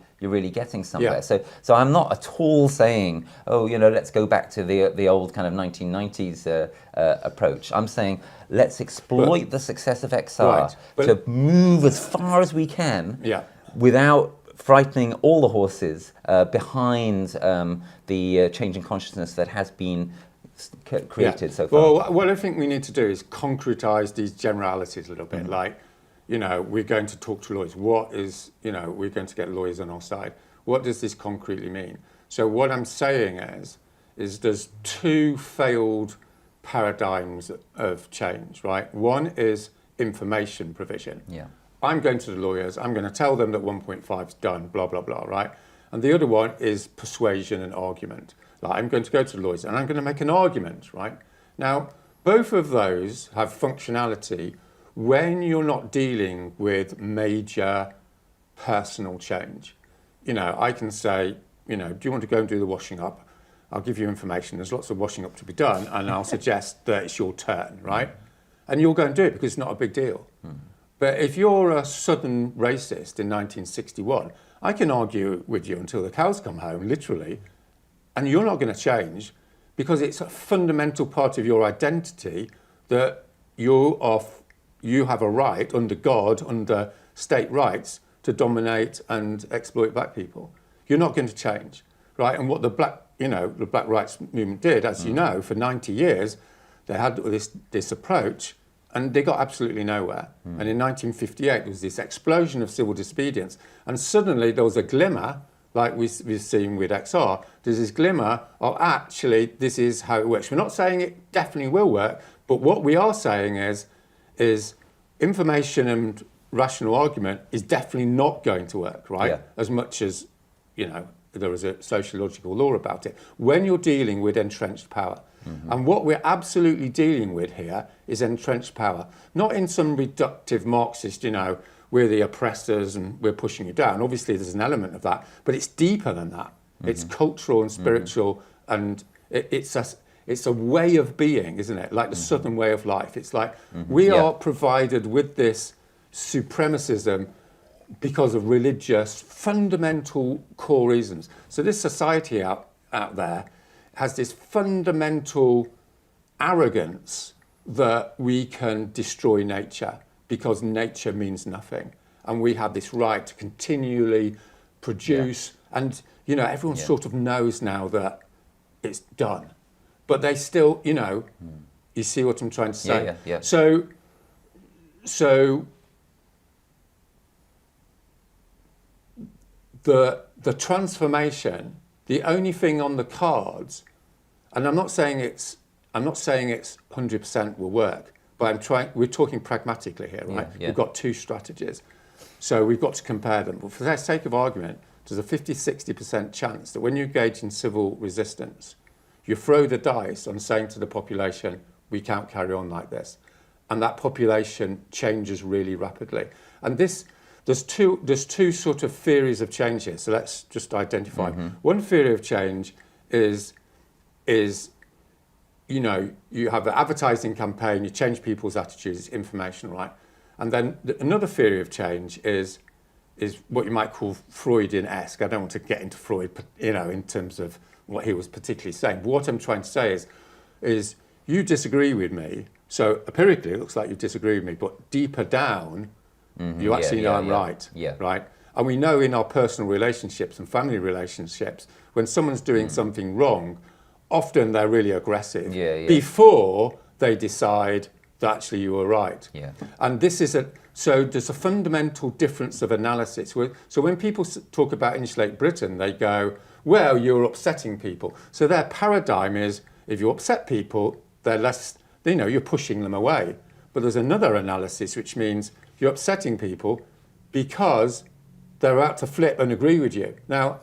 getting somewhere. Yeah. So I'm not at all saying, oh, you know, let's go back to the old kind of 1990s approach. I'm saying let's exploit the success of XR to move as far as we can without frightening all the horses behind the changing consciousness that has been created so far. Well, what I think we need to do is concretize these generalities a little bit. Like, you know, we're going to talk to lawyers. What is, you know, we're going to get lawyers on our side. What does this concretely mean? So what I'm saying is there's two failed paradigms of change, right? One is information provision. Yeah. I'm going to the lawyers, I'm going to tell them that 1.5 is done, blah, blah, blah, right? And the other one is persuasion and argument. Like, I'm going to go to the lawyers and I'm going to make an argument, right? Now, both of those have functionality when you're not dealing with major personal change. You know, I can say, you know, do you want to go and do the washing up? I'll give you information. There's lots of washing up to be done, and I'll suggest that it's your turn, right? And you'll go and do it because it's not a big deal. But if you're a Southern racist in 1961, I can argue with you until the cows come home, literally, and you're not going to change because it's a fundamental part of your identity that you have a right under God, under state rights, to dominate and exploit black people. You're not going to change, right? And what the black rights movement did, as you know, for 90 years, they had this approach, and they got absolutely nowhere. And in 1958, there was this explosion of civil disobedience, and suddenly there was a glimmer, like we've seen with XR. There's this glimmer of actually this is how it works. We're not saying it definitely will work, but what we are saying is information and rational argument is definitely not going to work, right? Yeah. As much as, there is a sociological law about it. When you're dealing with entrenched power, and what we're absolutely dealing with here is entrenched power, not in some reductive Marxist, we're the oppressors and we're pushing you down. Obviously, there's an element of that, but it's deeper than that. It's cultural and spiritual, and it's a way of being, isn't it? Like the Southern way of life. It's like we are provided with this supremacism because of religious, fundamental core reasons. So this society out there has this fundamental arrogance that we can destroy nature because nature means nothing. And we have this right to continually produce. And, everyone sort of knows now that it's done. But they still, you see what I'm trying to say? Yeah. So the transformation, the only thing on the cards, and I'm not saying it's 100% will work, but we're talking pragmatically here, right? Yeah. We've got two strategies. So we've got to compare them. But for the sake of argument, there's a 50-60% chance that when you engage in civil resistance, you throw the dice on saying to the population, we can't carry on like this. And that population changes really rapidly. And there's two sort of theories of change here. So let's just identify. One theory of change is you have an advertising campaign, you change people's attitudes, it's information, right? And then another theory of change is what you might call Freudian-esque. I don't want to get into Freud, in terms of what he was particularly saying. But what I'm trying to say is you disagree with me. So empirically, it looks like you disagree with me, but deeper down, you actually know I'm right. Yeah. Right? And we know in our personal relationships and family relationships, when someone's doing something wrong, often they're really aggressive before they decide that actually you were right. Yeah. And so there's a fundamental difference of analysis. So when people talk about Insulate Britain, they go, well, you're upsetting people. So their paradigm is, if you upset people, they're less, you're pushing them away. But there's another analysis, which means you're upsetting people because they're about to flip and agree with you. Now,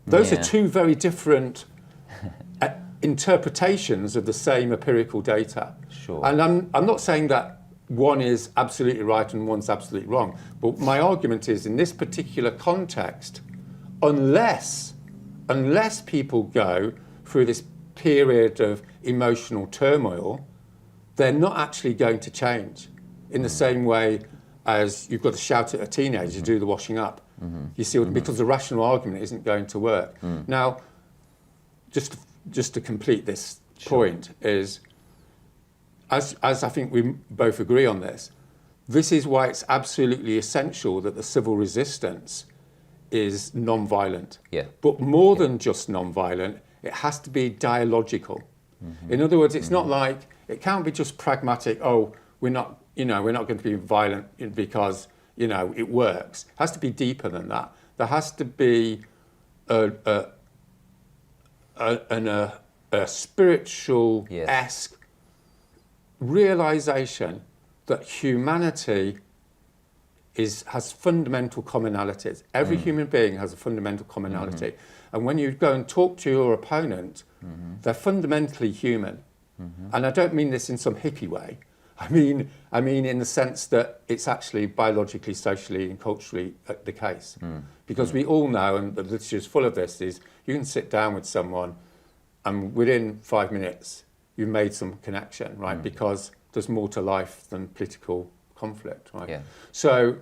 those are two very different interpretations of the same empirical data. Sure. And I'm not saying that one is absolutely right and one's absolutely wrong, but my argument is in this particular context, unless people go through this period of emotional turmoil, they're not actually going to change in the same way as you've got to shout at a teenager to do the washing up. You see, because the rational argument isn't going to work. Now, just to complete this point is, as I think we both agree on this is why it's absolutely essential that the civil resistance is non-violent. Yeah. But more than just non-violent, it has to be dialogical. In other words, it's not like, it can't be just pragmatic, we're not going to be violent because, it works. It has to be deeper than that. There has to be a spiritual-esque realization that humanity has fundamental commonalities. Every human being has a fundamental commonality. And when you go and talk to your opponent, they're fundamentally human. And I don't mean this in some hippie way. I mean in the sense that it's actually biologically, socially, and culturally the case. Because we all know, and the literature is full of this, is you can sit down with someone and within 5 minutes, you've made some connection, right? Because there's more to life than political conflict, right? Yeah. So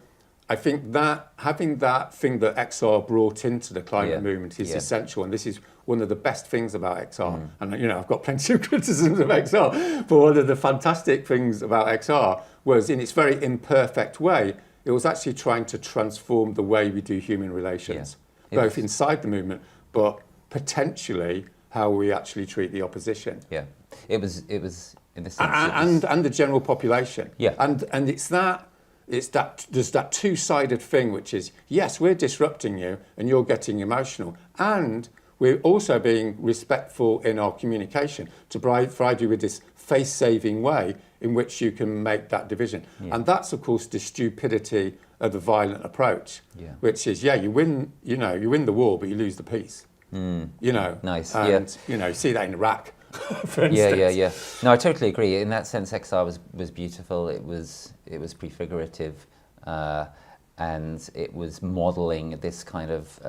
I think that having that thing that XR brought into the climate movement is essential, and this is one of the best things about XR. And I've got plenty of criticisms of XR, but one of the fantastic things about XR was, in its very imperfect way, it was actually trying to transform the way we do human relations, both inside the movement, but potentially how we actually treat the opposition. Yeah, it was in the sense and the general population. Yeah, and it's that there's that two-sided thing, which is, yes, we're disrupting you and you're getting emotional, and we're also being respectful in our communication to provide you with this face-saving way in which you can make that division. And that's, of course, the stupidity of the violent approach, which is, you win the war, but you lose the peace. Nice. And you see that in Iraq, for instance. Yeah. No, I totally agree. In that sense, XR was beautiful. It was prefigurative, and it was modelling this kind of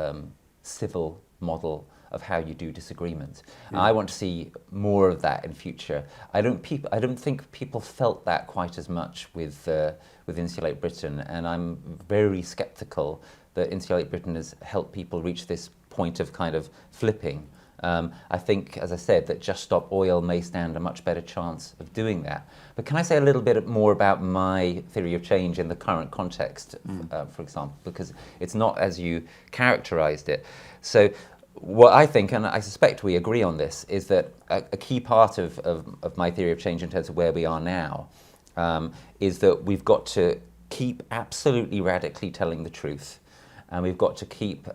civil model of how you do disagreement. I want to see more of that in future. I don't think people felt that quite as much with Insulate Britain, and I'm very sceptical that Insulate Britain has helped people reach this point of kind of flipping. I think, as I said, that Just Stop Oil may stand a much better chance of doing that. But can I say a little bit more about my theory of change in the current context, for example, because it's not as you characterized it. So what I think, and I suspect we agree on this, is that a key part of my theory of change in terms of where we are now is that we've got to keep absolutely radically telling the truth. And we've got to keep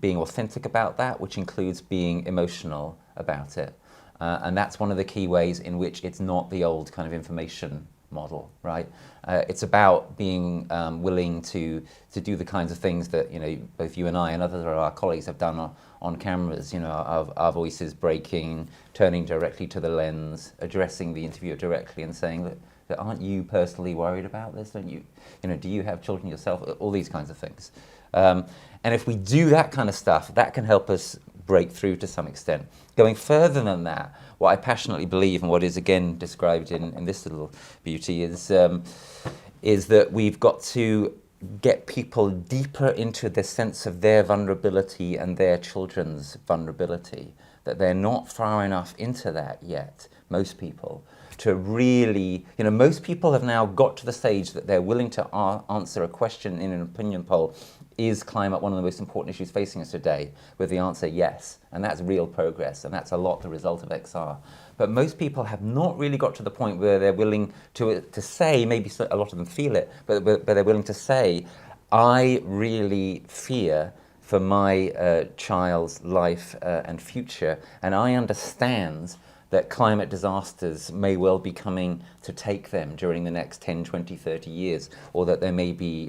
being authentic about that, which includes being emotional about it. And that's one of the key ways in which it's not the old kind of information model, right? It's about being willing to do the kinds of things that, both you and I and others of our colleagues have done on cameras, our voices breaking, turning directly to the lens, addressing the interviewer directly and saying that aren't you personally worried about this? Don't you, do you have children yourself? All these kinds of things. And if we do that kind of stuff, that can help us break through to some extent. Going further than that, what I passionately believe, and what is again described in this little beauty, is that we've got to get people deeper into the sense of their vulnerability and their children's vulnerability, that they're not far enough into that yet, most people, to really, most people have now got to the stage that they're willing to answer a question in an opinion poll, is climate one of the most important issues facing us today, with the answer yes, and that's real progress, and that's a lot the result of XR. But most people have not really got to the point where they're willing to say, maybe a lot of them feel it, but they're willing to say, I really fear for my child's life and future, and I understand that climate disasters may well be coming to take them during the next 10, 20, 30 years, or that there may be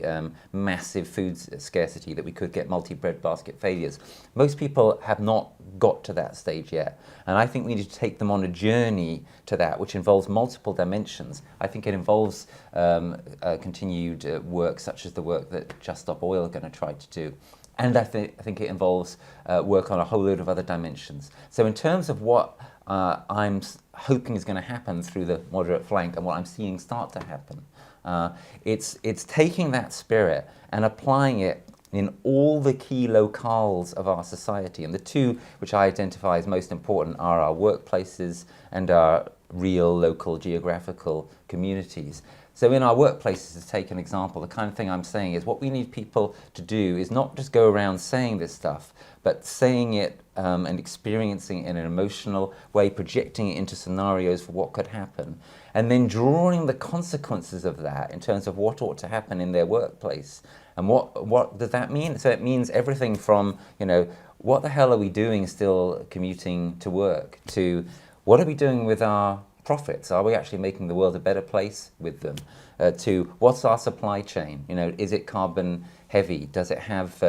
massive food scarcity, that we could get multi-breadbasket failures. Most people have not got to that stage yet, and I think we need to take them on a journey to that, which involves multiple dimensions. I think it involves continued work, such as the work that Just Stop Oil are going to try to do. And I think it involves work on a whole load of other dimensions. So in terms of what I'm hoping is going to happen through the moderate flank, and what I'm seeing start to happen, it's taking that spirit and applying it in all the key locales of our society. And the two which I identify as most important are our workplaces and our real local geographical communities. So in our workplaces, to take an example, the kind of thing I'm saying is what we need people to do is not just go around saying this stuff, but saying it and experiencing it in an emotional way, projecting it into scenarios for what could happen, and then drawing the consequences of that in terms of what ought to happen in their workplace. And what does that mean? So it means everything from, what the hell are we doing still commuting to work, to what are we doing with our profits? Are we actually making the world a better place with them? To what's our supply chain? Is it carbon heavy? Does it have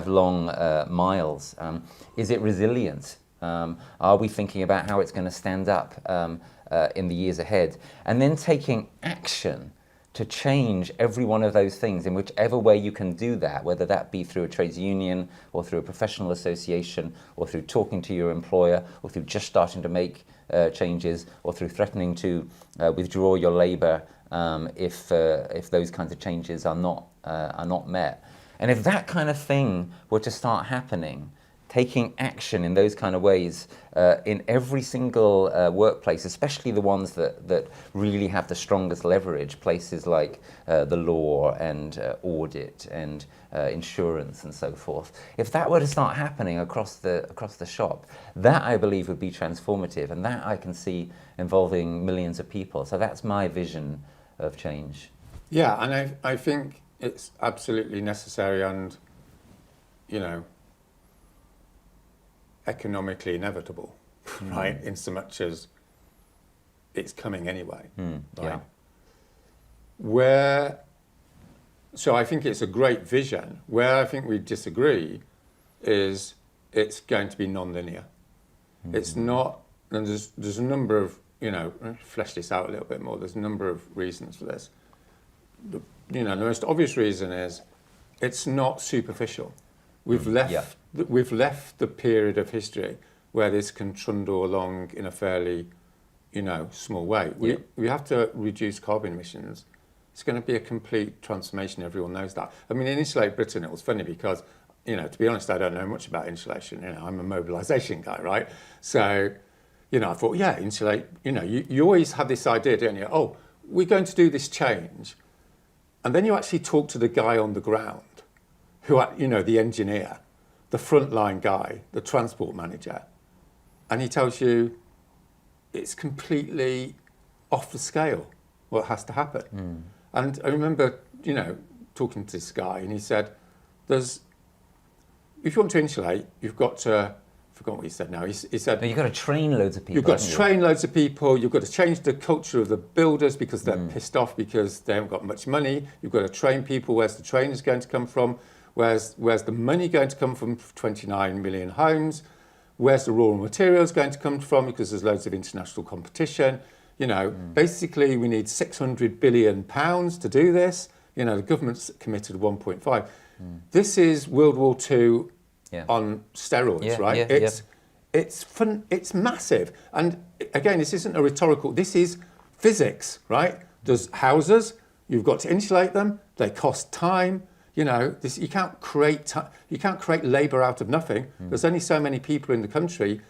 long miles? Is it resilient? Are we thinking about how it's going to stand up in the years ahead? And then taking action to change every one of those things in whichever way you can do that, whether that be through a trades union or through a professional association or through talking to your employer or through just starting to make changes or through threatening to withdraw your labour if those kinds of changes are not met. And if that kind of thing were to start happening, taking action in those kind of ways in every single workplace, especially the ones that really have the strongest leverage, places like the law and audit and insurance and so forth. If that were to start happening across the shop, that I believe would be transformative, and that I can see involving millions of people. So that's my vision of change. Yeah, and I think it's absolutely necessary and, economically inevitable, right? In so much as it's coming anyway, right? Yeah. So I think it's a great vision. Where I think we disagree is it's going to be non-linear. It's not, and there's a number of, flesh this out a little bit more. There's a number of reasons for this. The most obvious reason is it's not superficial. We've left the period of history where this can trundle along in a fairly, small way. We have to reduce carbon emissions. It's going to be a complete transformation. Everyone knows that. I mean, in Insulate Britain, it was funny because, to be honest, I don't know much about insulation. I'm a mobilisation guy, right? So, I thought, insulate. You always have this idea, don't you? Oh, we're going to do this change, and then you actually talk to the guy on the ground, who, the engineer, the frontline guy, the transport manager, and he tells you it's completely off the scale what has to happen. And I remember, talking to this guy, and he said, if you want to insulate, you've got to, I forgot what he said now, he said... But you've got to train loads of people. You've got to train loads of people, you've got to change the culture of the builders because they're pissed off because they haven't got much money, you've got to train people, where's the trainers going to come from, where's the money going to come from 29 million homes, where's the raw materials going to come from because there's loads of international competition. Basically we need £600 billion to do this. The government's committed 1.5. This is World War II on steroids, right? It's fun. It's massive. And again, this isn't a rhetorical. This is physics, right? There's houses. You've got to insulate them. They cost time. You can't create labour out of nothing. There's only so many people in the country.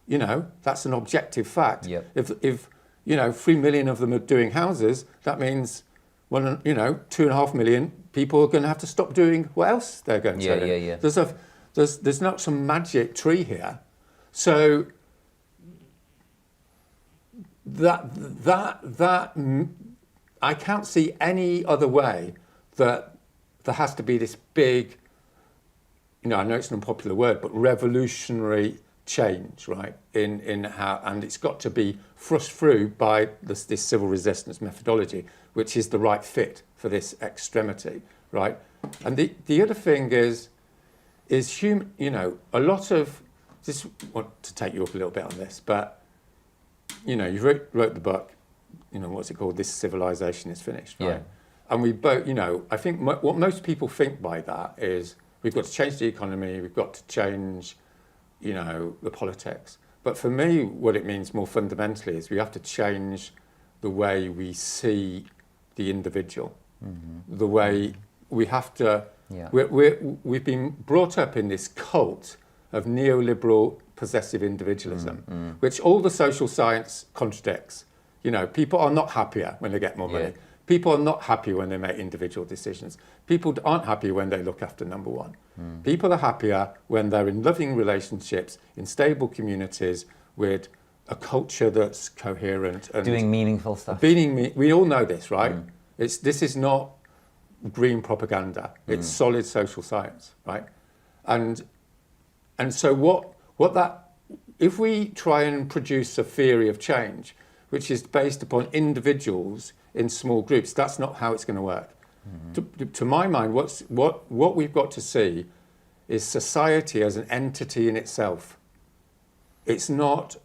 That's an objective fact. If 3 million of them are doing houses, that means 2.5 million people are going to have to stop doing what else they're going to do. There's not some magic tree here. So that I can't see any other way that there has to be this big, I know it's an unpopular word, but revolutionary change, right? In how, and it's got to be thrust through by this civil resistance methodology, which is the right fit for this extremity, right? And the other thing is a lot of, just want to take you up a little bit on this, but, you wrote the book, what's it called? This Civilization is Finished, right? Yeah. And we both, I think what most people think by that is we've got to change the economy, we've got to change, the politics. But for me, what it means more fundamentally is we have to change the way we see the individual, the way we have to. Yeah. We've been brought up in this cult of neoliberal possessive individualism, which all the social science contradicts. People are not happier when they get more money. People are not happy when they make individual decisions. People aren't happy when they look after number one. People are happier when they're in loving relationships, in stable communities, with a culture that's coherent. And doing meaningful stuff. We all know this, right? This is not green propaganda. It's solid social science, right? And so what that, if we try and produce a theory of change, which is based upon individuals in small groups, that's not how it's going to work. To my mind, what we've got to see is society as an entity in itself. It's not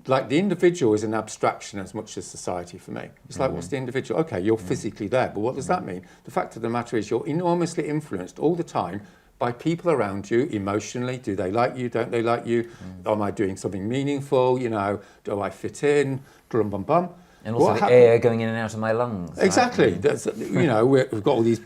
like the individual is an abstraction as much as society for me. It's like, what's the individual? Okay, you're physically there, but what does that mean? The fact of the matter is you're enormously influenced all the time by people around you emotionally. Do they like you? Don't they like you? Am I doing something meaningful? You know, do I fit in? Glum bum bum. And also the air going in and out of my lungs. Exactly. Right? That's, you know, we've got all these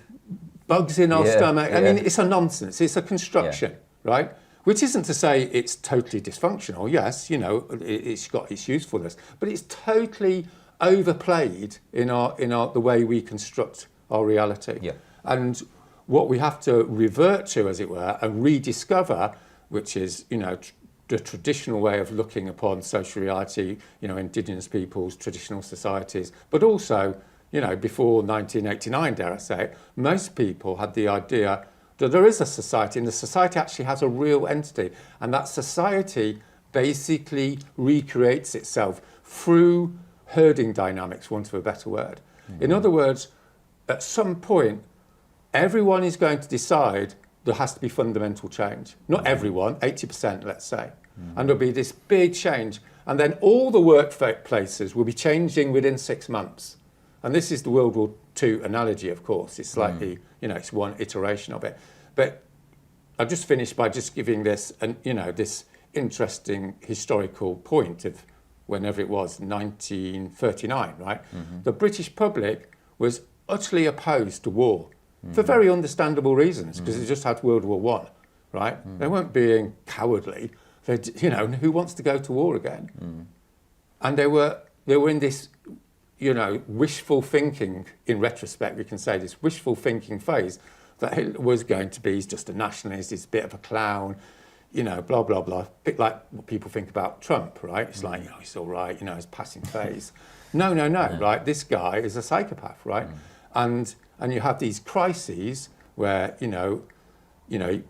bugs in our stomach. I mean, it's a nonsense. It's a construction, right? Which isn't to say it's totally dysfunctional. Yes, you know, it's got its usefulness, but it's totally overplayed in the way we construct our reality. Yeah. And what we have to revert to, as it were, and rediscover, which is, you know, the traditional way of looking upon social reality, you know, indigenous peoples, traditional societies, but also, you know, before 1989, dare I say it, most people had the idea that there is a society, and the society actually has a real entity, and that society basically recreates itself through herding dynamics, for want of a better word. In other words, at some point, everyone is going to decide there has to be fundamental change. Not everyone, 80%, let's say. And there'll be this big change, and then all the workplaces will be changing within 6 months. And this is the World War II analogy, of course. It's slightly, you know, it's one iteration of it. But I'll just finish by just giving this, you know, this interesting historical point of whenever it was, 1939, right? The British public was utterly opposed to war for very understandable reasons, because it just had World War I, right? They weren't being cowardly. They, you know, who wants to go to war again? And they were in this, you know, wishful thinking, in retrospect, we can say this wishful thinking phase that it was going to be, he's just a nationalist, he's a bit of a clown, you know, blah, blah, blah. A bit like what people think about Trump, right? It's like, you know, he's all right, you know, it's passing phase. No, right? This guy is a psychopath, right? And you have these crises where, you know,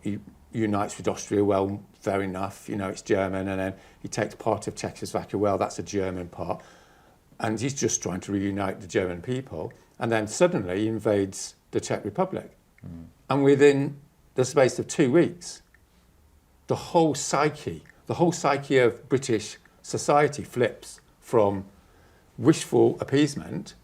he unites with Austria, well, fair enough, you know, it's German, and then he takes part of Czechoslovakia, well, that's a German part. And he's just trying to reunite the German people. And then suddenly he invades the Czech Republic. And within the space of 2 weeks, the whole psyche of British society flips from wishful appeasement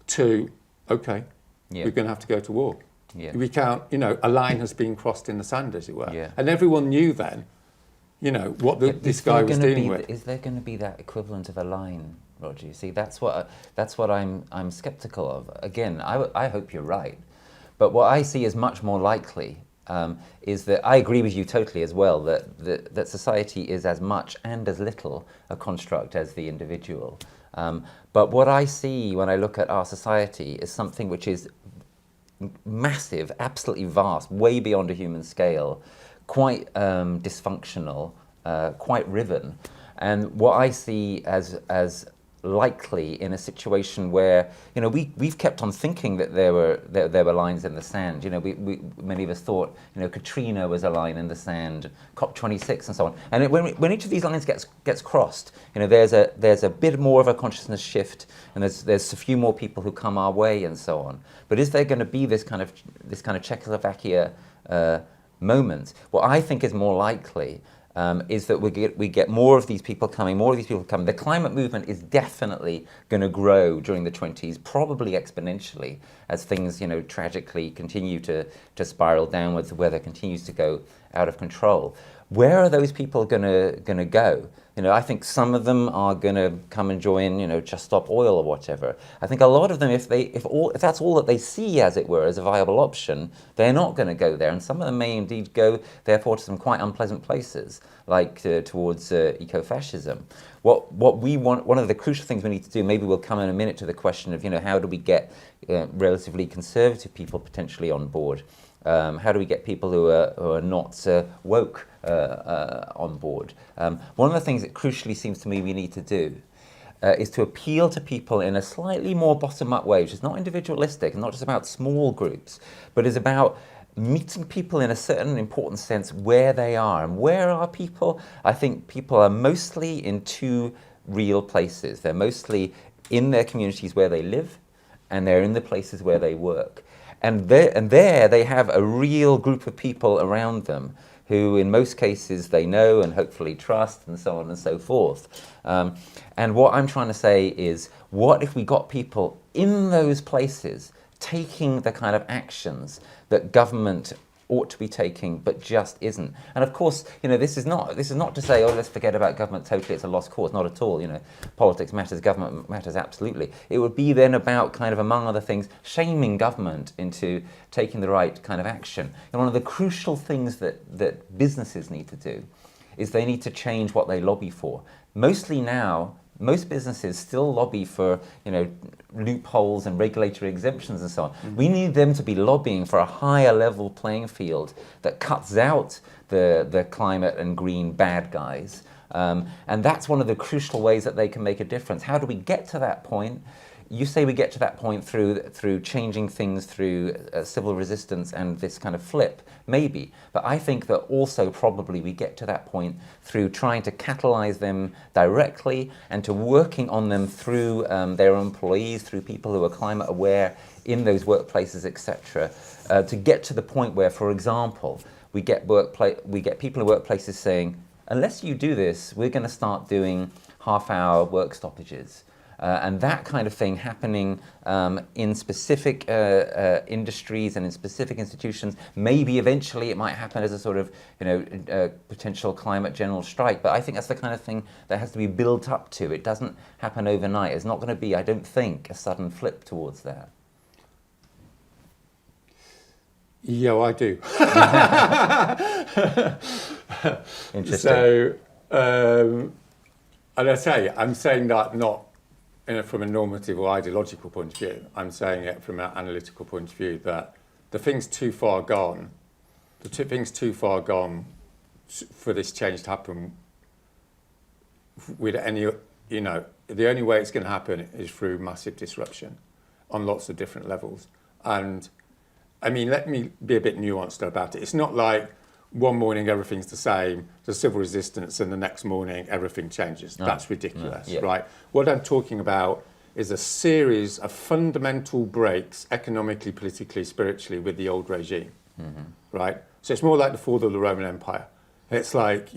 to, okay, we're going to have to go to war. We can't, you know, a line has been crossed in the sand, as it were. And everyone knew then, you know, what this guy was dealing with. Is there going to be that equivalent of a line, Roger? You see, that's what I'm sceptical of. Again, I hope you're right. But what I see as much more likely is that I agree with you totally as well, that society is as much and as little a construct as the individual. But what I see when I look at our society is something which is massive, absolutely vast, way beyond a human scale, quite dysfunctional, quite riven. And what I see as likely in a situation where, you know, we've kept on thinking that there were lines in the sand. You know, we many of us thought, you know, Katrina was a line in the sand, COP26 and so on. And when each of these lines gets crossed, you know, there's a bit more of a consciousness shift, and there's a few more people who come our way and so on. But is there going to be this kind of Czechoslovakia moment? What I think is more likely is that we get more of these people coming. The climate movement is definitely going to grow during the 20s, probably exponentially, as things, you know, tragically continue to spiral downwards. The weather continues to go out of control. Where are those people going to go? You know, I think some of them are going to come and join, you know, Just Stop Oil or whatever. I think a lot of them, if that's all that they see, as it were, as a viable option, they're not going to go there. And some of them may indeed go, therefore, to some quite unpleasant places, like towards eco-fascism. What we want, one of the crucial things we need to do, maybe we'll come in a minute to the question of, you know, how do we get relatively conservative people potentially on board? How do we get people who are not woke on board? One of the things that crucially seems to me we need to do is to appeal to people in a slightly more bottom-up way, which is not individualistic, not just about small groups, but is about meeting people in a certain important sense where they are. And where are people? I think people are mostly in two real places. They're mostly in their communities where they live, and they're in the places where they work. And there they have a real group of people around them who in most cases they know and hopefully trust, and so on and so forth. And what I'm trying to say is, what if we got people in those places taking the kind of actions that government ought to be taking, but just isn't? And of course, this is not to say, oh, let's forget about government totally, it's a lost cause. Not at all. Politics matters, government matters, absolutely. It would be then about kind of, among other things, shaming government into taking the right kind of action. And one of the crucial things that businesses need to do is they need to change what they lobby for. Mostly now, most businesses still lobby for, loopholes and regulatory exemptions and so on. Mm-hmm. We need them to be lobbying for a higher level playing field that cuts out the climate and green bad guys. And that's one of the crucial ways that they can make a difference. How do we get to that point? You say we get to that point through changing things, through civil resistance and this kind of flip, maybe. But I think that also probably we get to that point through trying to catalyze them directly and to working on them through their employees, through people who are climate aware in those workplaces, etc. To get to the point where, for example, we get people in workplaces saying, unless you do this, we're going to start doing half-hour work stoppages. And that kind of thing happening in specific industries and in specific institutions. Maybe eventually it might happen as a sort of, potential climate general strike. But I think that's the kind of thing that has to be built up to. It doesn't happen overnight. It's not going to be, I don't think, a sudden flip towards that. Yeah, well, I do. Interesting. So, and I say, I'm saying that not from a normative or ideological point of view. I'm saying it from an analytical point of view, that the thing's too far gone. Thing's too far gone for this change to happen with any, the only way it's going to happen is through massive disruption on lots of different levels. And I mean, let me be a bit nuanced about it. It's not like one morning everything's the same, there's civil resistance, and the next morning everything changes. No, that's ridiculous, right? What I'm talking about is a series of fundamental breaks, economically, politically, spiritually, with the old regime, right? So it's more like the fall of the Roman Empire. It's like,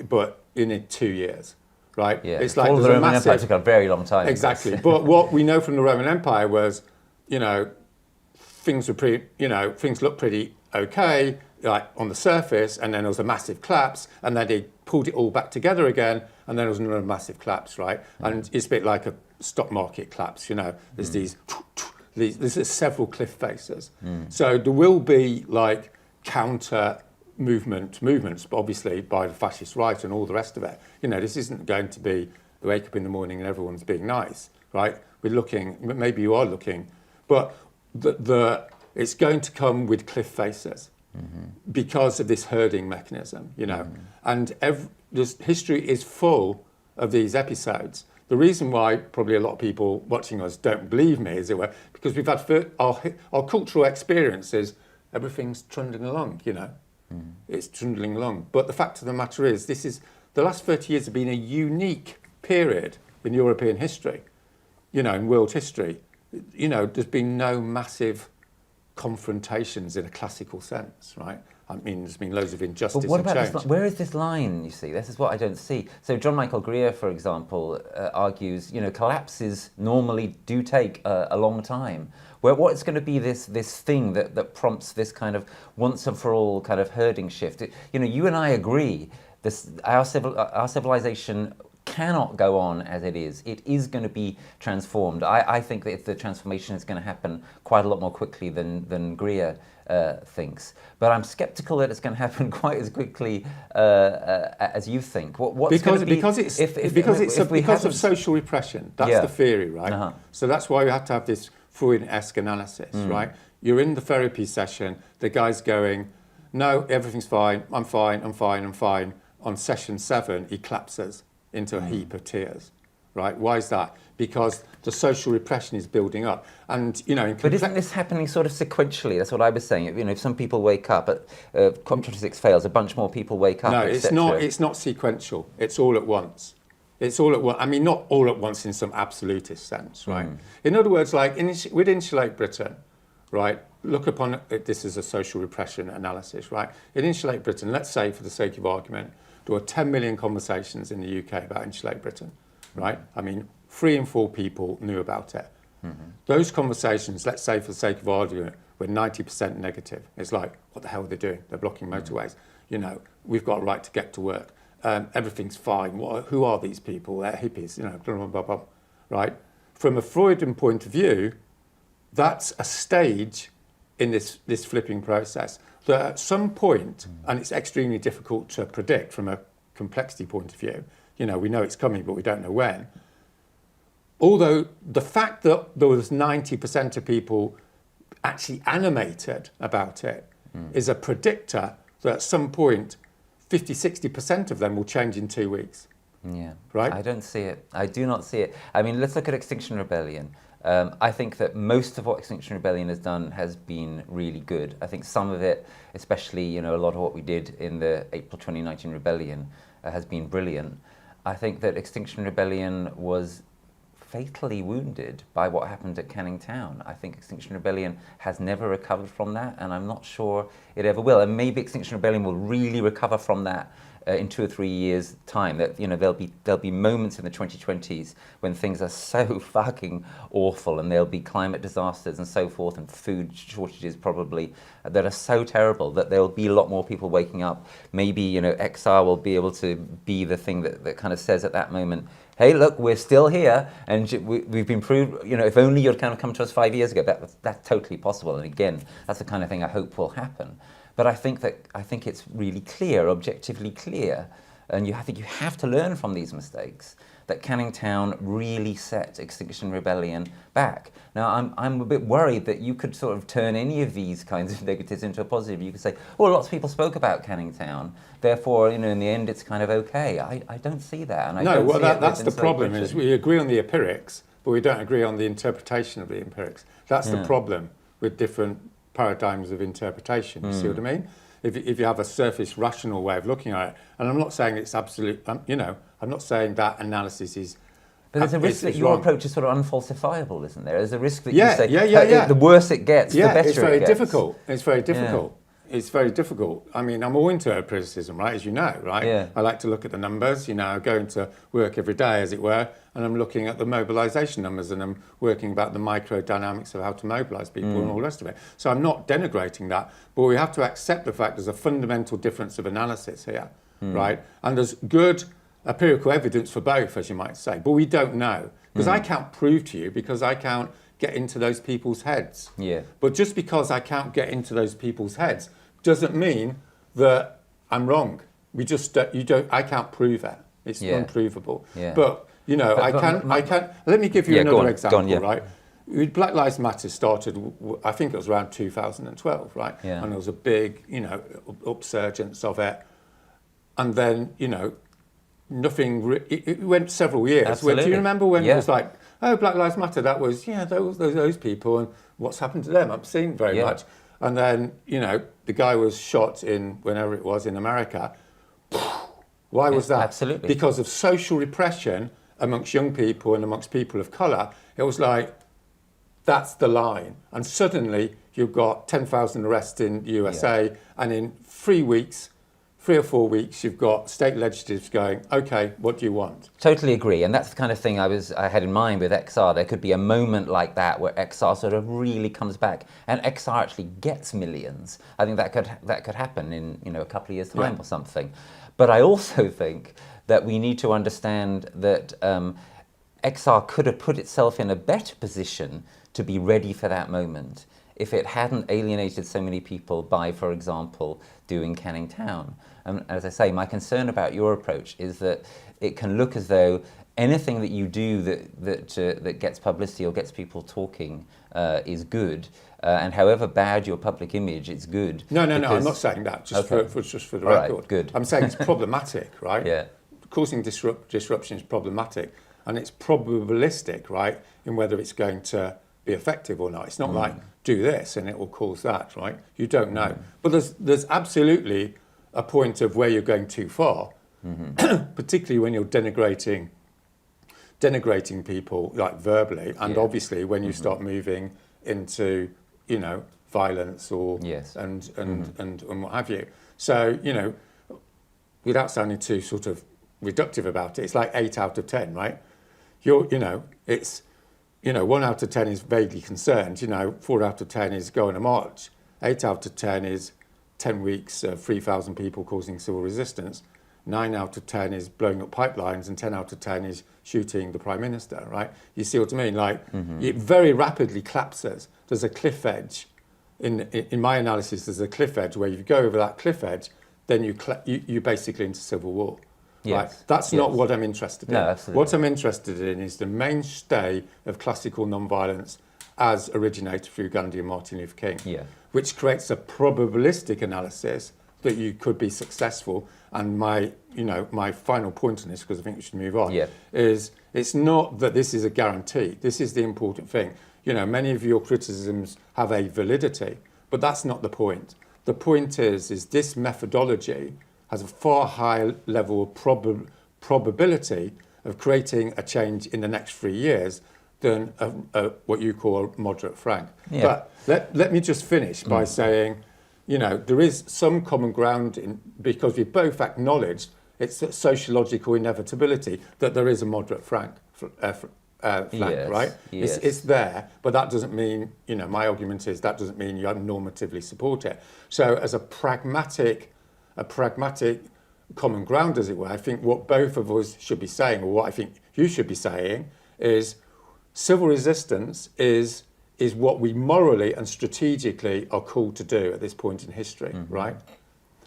but in 2 years, right? Yeah, it's the like fall of the Roman Empire took a very long time. Exactly. But what we know from the Roman Empire was, things were things looked pretty okay, like on the surface, and then there was a massive collapse, and then they pulled it all back together again, and then there was another massive collapse, right? And it's a bit like a stock market collapse, there's there's several cliff faces. So there will be like counter movements, obviously, by the fascist right and all the rest of it. This isn't going to be the wake up in the morning and everyone's being nice, right? We're looking, maybe you are looking, but it's going to come with cliff faces. Because of this herding mechanism, and this history is full of these episodes. The reason why probably a lot of people watching us don't believe me, as it were, because we've had our cultural experiences, everything's trundling along, it's trundling along. But the fact of the matter is, the last 30 years have been a unique period in European history, in world history. There's been no massive confrontations in a classical sense, right? I mean, there's been loads of injustice and change. Where is this line, you see? This is what I don't see. So John Michael Greer, for example, argues, collapses normally do take a long time. What's going to be this thing that prompts this kind of once and for all kind of herding shift? You and I agree, our civilization cannot go on as it is. It is going to be transformed. I think that the transformation is going to happen quite a lot more quickly than Greer thinks. But I'm sceptical that it's going to happen quite as quickly as you think. Because of social repression. That's the theory, right? Uh-huh. So that's why we have to have this Freudian-esque analysis, right? You're in the therapy session, the guy's going, no, everything's fine, I'm fine. On session 7, he collapses into a heap of tears, right? Why is that? Because the social repression is building up. And, But isn't this happening sort of sequentially? That's what I was saying. If some people wake up, COP26 fails, a bunch more people wake up, No, it's not sequential. It's all at once. It's all at once. I mean, not all at once in some absolutist sense, right? In other words, like with Insulate Britain, right, look upon this as a social repression analysis, right? In Insulate Britain, let's say for the sake of argument, there were 10 million conversations in the UK about Insulate Britain, right? I mean, 3 in 4 people knew about it. Those conversations, let's say for the sake of argument, were 90% negative. It's like, what the hell are they doing? They're blocking motorways. You know, we've got a right to get to work. Everything's fine. Who are these people? They're hippies, you know, blah, blah, blah, blah, right? From a Freudian point of view, that's a stage in this flipping process that at some point, and it's extremely difficult to predict from a complexity point of view, you know, we know it's coming, but we don't know when. Although the fact that there was 90% of people actually animated about it is a predictor that at some point 50-60% of them will change in 2 weeks. Yeah, right. I don't see it. I do not see it. I mean, let's look at Extinction Rebellion. I think that most of what Extinction Rebellion has done has been really good. I think some of it, especially, you know, a lot of what we did in the April 2019 rebellion has been brilliant. I think that Extinction Rebellion was fatally wounded by what happened at Canning Town. I think Extinction Rebellion has never recovered from that, and I'm not sure it ever will. And maybe Extinction Rebellion will really recover from that in 2 or 3 years' time. That, you know, there'll be moments in the 2020s when things are so fucking awful, and there'll be climate disasters and so forth, and food shortages probably that are so terrible that there'll be a lot more people waking up. Maybe, you know, XR will be able to be the thing that kind of says at that moment, hey, look, we're still here, and we've been proved, you know, if only you'd kind of come to us 5 years ago, that's totally possible. And again, that's the kind of thing I hope will happen. But I think it's really clear, objectively clear, and I think you have to learn from these mistakes, that Canning Town really set Extinction Rebellion back. Now, I'm a bit worried that you could sort of turn any of these kinds of negatives into a positive. You could say, well, lots of people spoke about Canning Town, therefore, you know, in the end, it's kind of okay. I don't see that. And I no, don't well, see that's the problem, is we agree on the empirics, but we don't agree on the interpretation of the empirics. That's the problem with different paradigms of interpretation. You see what I mean? If you have a surface rational way of looking at it, and I'm not saying it's absolute, you know, I'm not saying that analysis is. But there's a risk that your approach is sort of unfalsifiable, isn't there? There's a risk that you say, the worse it gets, the better it gets. It's very difficult. It's very difficult. It's very difficult. I mean, I'm all into criticism, right, as you know, right? Yeah. I like to look at the numbers, you know, I go into work every day, as it were, and I'm looking at the mobilisation numbers, and I'm working about the microdynamics of how to mobilise people and all the rest of it. So I'm not denigrating that, but we have to accept the fact there's a fundamental difference of analysis here, right? And there's good empirical evidence for both, as you might say, but we don't know. Because I can't prove to you, because I can't get into those people's heads. Yeah. But just because I can't get into those people's heads doesn't mean that I'm wrong. I can't prove it. It's unprovable. Yeah. But, you know, I can, let me give you another example, right? Black Lives Matter started, I think it was around 2012, right? Yeah. And there was a big, you know, upsurgence of it. And then, you know, nothing, it went several years. Absolutely. Do you remember when it was like, oh, Black Lives Matter, that was, those people, and what's happened to them? I've seen very much. And then, you know, the guy was shot in, whenever it was, in America. Why was that? Absolutely. Because of social repression amongst young people and amongst people of colour. It was like, that's the line. And suddenly you've got 10,000 arrests in the USA, and in 3 or 4 weeks, you've got state legislatives going, okay, what do you want? Totally agree, and that's the kind of thing I had in mind with XR. There could be a moment like that where XR sort of really comes back, and XR actually gets millions. I think that could happen in, you know, a couple of years' time or something. But I also think that we need to understand that XR could have put itself in a better position to be ready for that moment if it hadn't alienated so many people by, for example, doing Canning Town. As I say, my concern about your approach is that it can look as though anything that you do that gets publicity or gets people talking is good, and however bad your public image, it's good. No, I'm not saying that, just for the record. Right, good. I'm saying it's problematic, right? Yeah. Causing disruption is problematic, and it's probabilistic, right, in whether it's going to be effective or not. It's not like, do this and it will cause that, right? You don't know. But there's absolutely a point of where you're going too far, particularly when you're denigrating people, like verbally, and obviously when you start moving into, violence or Yes. and what have you. So, without sounding too sort of reductive about it, it's like 8 out of 10, right? It's 1 out of 10 is vaguely concerned. 4 out of 10 is go on a march. 8 out of 10 is 10 weeks, 3,000 people causing civil resistance. 9 out of 10 is blowing up pipelines, and 10 out of 10 is shooting the Prime Minister, right? You see what I mean? Like, it very rapidly collapses. There's a cliff edge. In my analysis, there's a cliff edge where if you go over that cliff edge, then you basically into civil war. Yes. Right? That's not what I'm interested in. No, absolutely. What I'm interested in is the mainstay of classical nonviolence as originated through Gandhi and Martin Luther King, which creates a probabilistic analysis that you could be successful. And my final point on this, because I think we should move on, is it's not that this is a guarantee. This is the important thing. Many of your criticisms have a validity, but that's not the point. The point is this methodology has a far higher level of probability of creating a change in the next 3 years than what you call a moderate frank. Yeah. But let me just finish by saying, there is some common ground because we both acknowledged it's a sociological inevitability that there is a moderate frank flank, right? Yes. It's there, but that doesn't mean, my argument is that doesn't mean you normatively support it. So as a pragmatic common ground, as it were, I think what both of us should be saying, or what I think you should be saying, is civil resistance is what we morally and strategically are called to do at this point in history, right?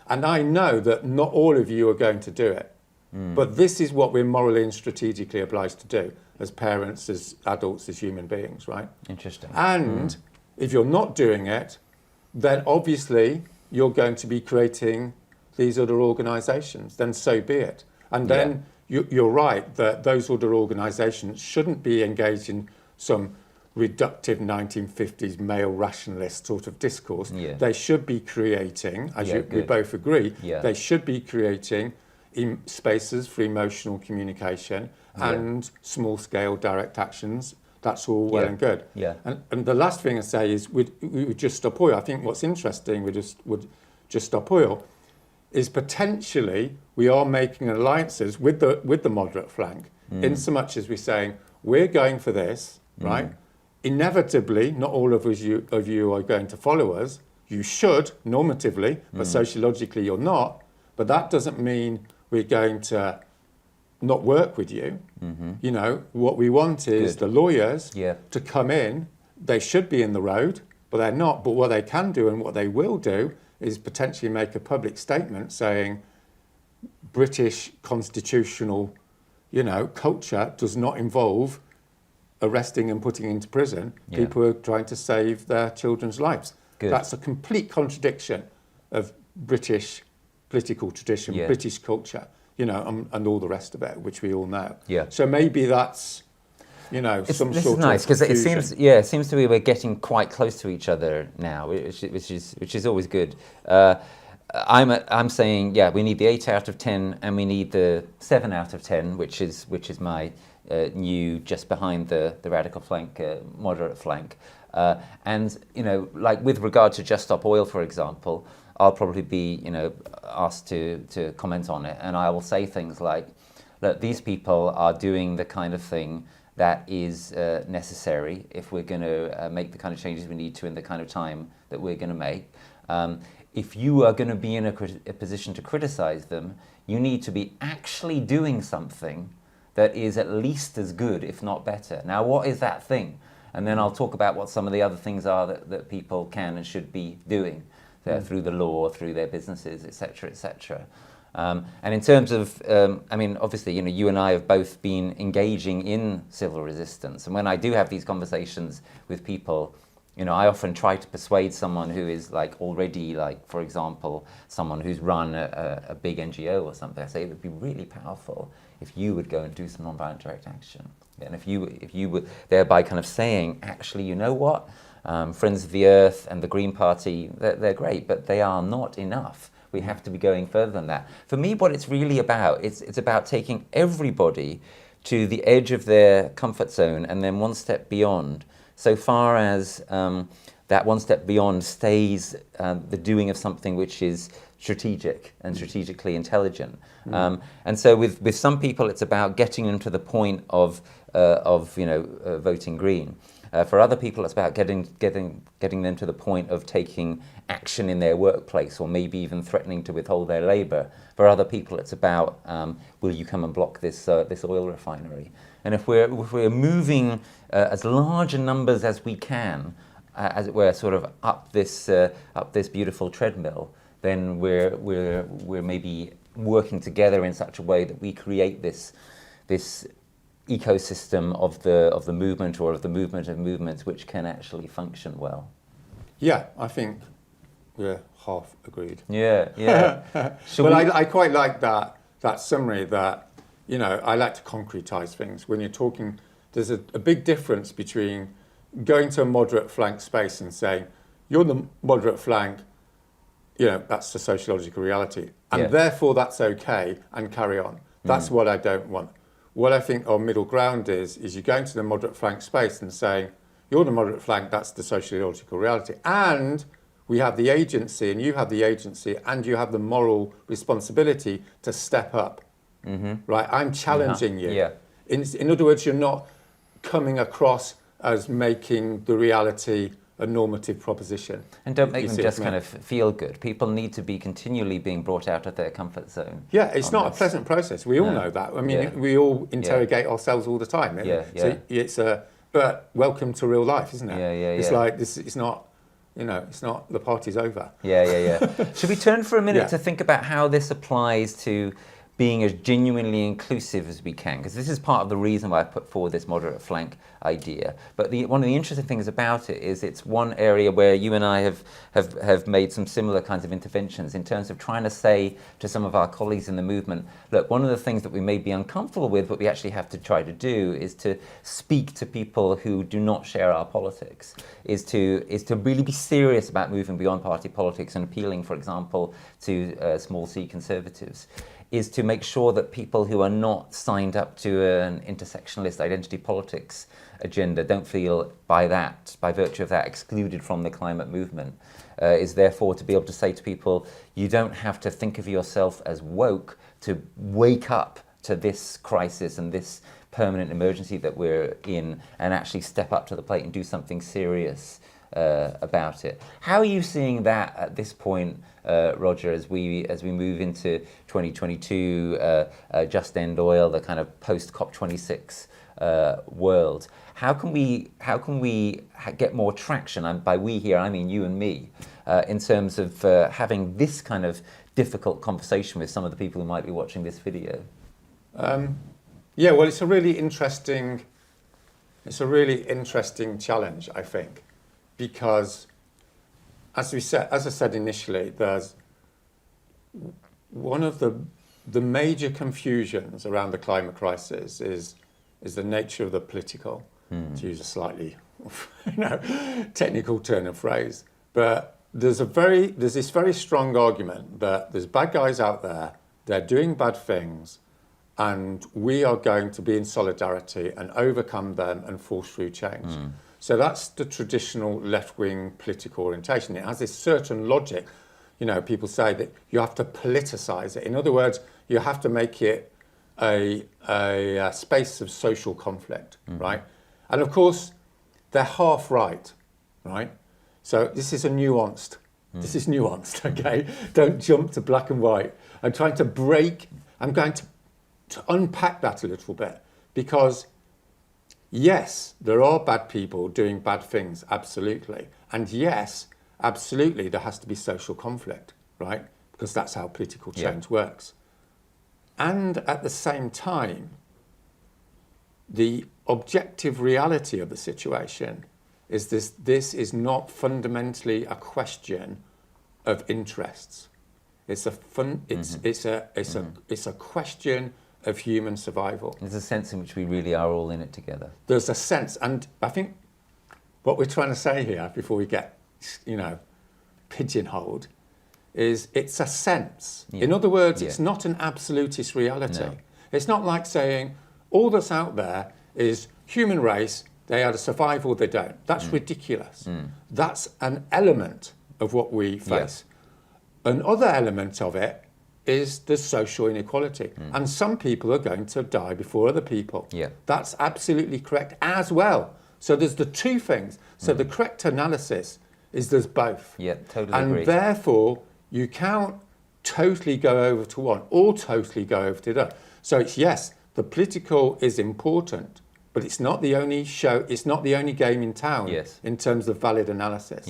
And I know that not all of you are going to do it, but this is what we're morally and strategically obliged to do as parents, as adults, as human beings, right? Interesting. And if you're not doing it, then obviously you're going to be creating these other organisations, then so be it. And then you're right that those other organisations shouldn't be engaged in some reductive 1950s male rationalist sort of discourse. They should be creating, as we both agree, they should be creating spaces for emotional communication and small-scale direct actions. That's all well and good. And the last thing I say is we would just stop oil. I think what's interesting would just stop oil is potentially we are making alliances with the moderate flank in so much as we're saying we're going for this, right? Inevitably, not all of you are going to follow us. You should normatively, but sociologically you're not. But that doesn't mean we're going to not work with you. What we want is the lawyers to come in. They should be in the road, but they're not. But what they can do and what they will do is potentially make a public statement saying British constitutional, culture does not involve arresting and putting into prison people who are trying to save their children's lives. That's a complete contradiction of British political tradition, British culture, and all the rest of it, which we all know. So maybe that's, This sort is nice because of it seems to be we're getting quite close to each other now, which is always good. I'm saying we need the 8 out of 10 and we need the 7 out of 10, which is my new just behind the radical flank, moderate flank. And like with regard to Just Stop Oil, for example, I'll probably be asked to comment on it, and I will say things like, look, these people are doing the kind of thing that is necessary if we're going to make the kind of changes we need to in the kind of time that we're going to make. If you are going to be in a position to criticize them, you need to be actually doing something that is at least as good, if not better. Now, what is that thing? And then I'll talk about what some of the other things are that people can and should be doing through the law, through their businesses, etc., etc. And in terms of, obviously, you and I have both been engaging in civil resistance. And when I do have these conversations with people, I often try to persuade someone who is already, for example, someone who's run a big NGO or something. I say it would be really powerful if you would go and do some nonviolent direct action. And if you would thereby kind of saying, actually, you know what? Friends of the Earth and the Green Party, they're great, but they are not enough. We have to be going further than that. For me, what it's really about, it's about taking everybody to the edge of their comfort zone and then one step beyond, so far as that one step beyond stays the doing of something which is strategic and strategically intelligent. And so with some people, it's about getting them to the point of voting green. For other people, it's about getting them to the point of taking action in their workplace, or maybe even threatening to withhold their labour. For other people, it's about will you come and block this oil refinery? And if we're moving as large a numbers as we can, as it were, sort of up this beautiful treadmill, then we're maybe working together in such a way that we create this ecosystem of the movement, or of the movement of movements, which can actually function well. Yeah, I think we're half agreed. Yeah. Well, I quite like that summary. That, I like to concretize things. When you're talking, there's a big difference between going to a moderate flank space and saying, you're the moderate flank, that's the sociological reality, and therefore that's okay, and carry on. That's what I don't want. What I think our middle ground is you're going to the moderate flank space and saying, you're the moderate flank, that's the sociological reality, and we have the agency, and you have the agency, and you have the moral responsibility to step up. Right? I'm challenging you. Yeah. In other words, you're not coming across as making the reality a normative proposition. And don't make them just kind of feel good. People need to be continually being brought out of their comfort zone. Yeah, it's not a pleasant process. We all know that. I mean, we all interrogate ourselves all the time. So it's but welcome to real life, isn't it? It's like this. It's not. It's not. The party's over. Should we turn for a minute to think about how this applies to being as genuinely inclusive as we can? Because this is part of the reason why I put forward this moderate flank idea. But one of the interesting things about it is it's one area where you and I have made some similar kinds of interventions in terms of trying to say to some of our colleagues in the movement, look, one of the things that we may be uncomfortable with, but we actually have to try to do, is to speak to people who do not share our politics, is to really be serious about moving beyond party politics and appealing, for example, to small c conservatives, is to make sure that people who are not signed up to an intersectionalist identity politics agenda don't feel by virtue of that, excluded from the climate movement. Is therefore to be able to say to people, you don't have to think of yourself as woke to wake up to this crisis and this permanent emergency that we're in, and actually step up to the plate and do something serious about it. How are you seeing that at this point, Roger, as we move into 2022, just end oil, the kind of post COP26 world? How can we get more traction? And by we here, I mean you and me, in terms of having this kind of difficult conversation with some of the people who might be watching this video? Well, it's a really interesting challenge, I think. Because, as I said initially, there's one of the major confusions around the climate crisis is the nature of the political, to use a slightly technical turn of phrase. But there's this very strong argument that there's bad guys out there, they're doing bad things, and we are going to be in solidarity and overcome them and force through change. So that's the traditional left-wing political orientation. It has this certain logic. People say that you have to politicize it. In other words, you have to make it a space of social conflict, right? And of course, they're half right? So this is nuanced, okay? Don't jump to black and white. I'm going to unpack that a little bit, because yes, there are bad people doing bad things, absolutely. And yes, absolutely, there has to be social conflict, right? Because that's how political change works. And at the same time, the objective reality of the situation is this is not fundamentally a question of interests. It's a question of human survival. There's a sense in which we really are all in it together. There's a sense, and I think what we're trying to say here, before we get, pigeonholed, is it's a sense. In other words, it's not an absolutist reality. No. It's not like saying all that's out there is human race, They either survive or they don't. That's ridiculous. That's an element of what we face. Another element of it is the social inequality. And some people are going to die before other people. That's absolutely correct as well. So there's the two things. So the correct analysis is there's both. Totally and agree. Therefore, you can't totally go over to one or totally go over to the other. So it's, yes, the political is important, but it's not the only show, it's not the only game in town in terms of valid analysis.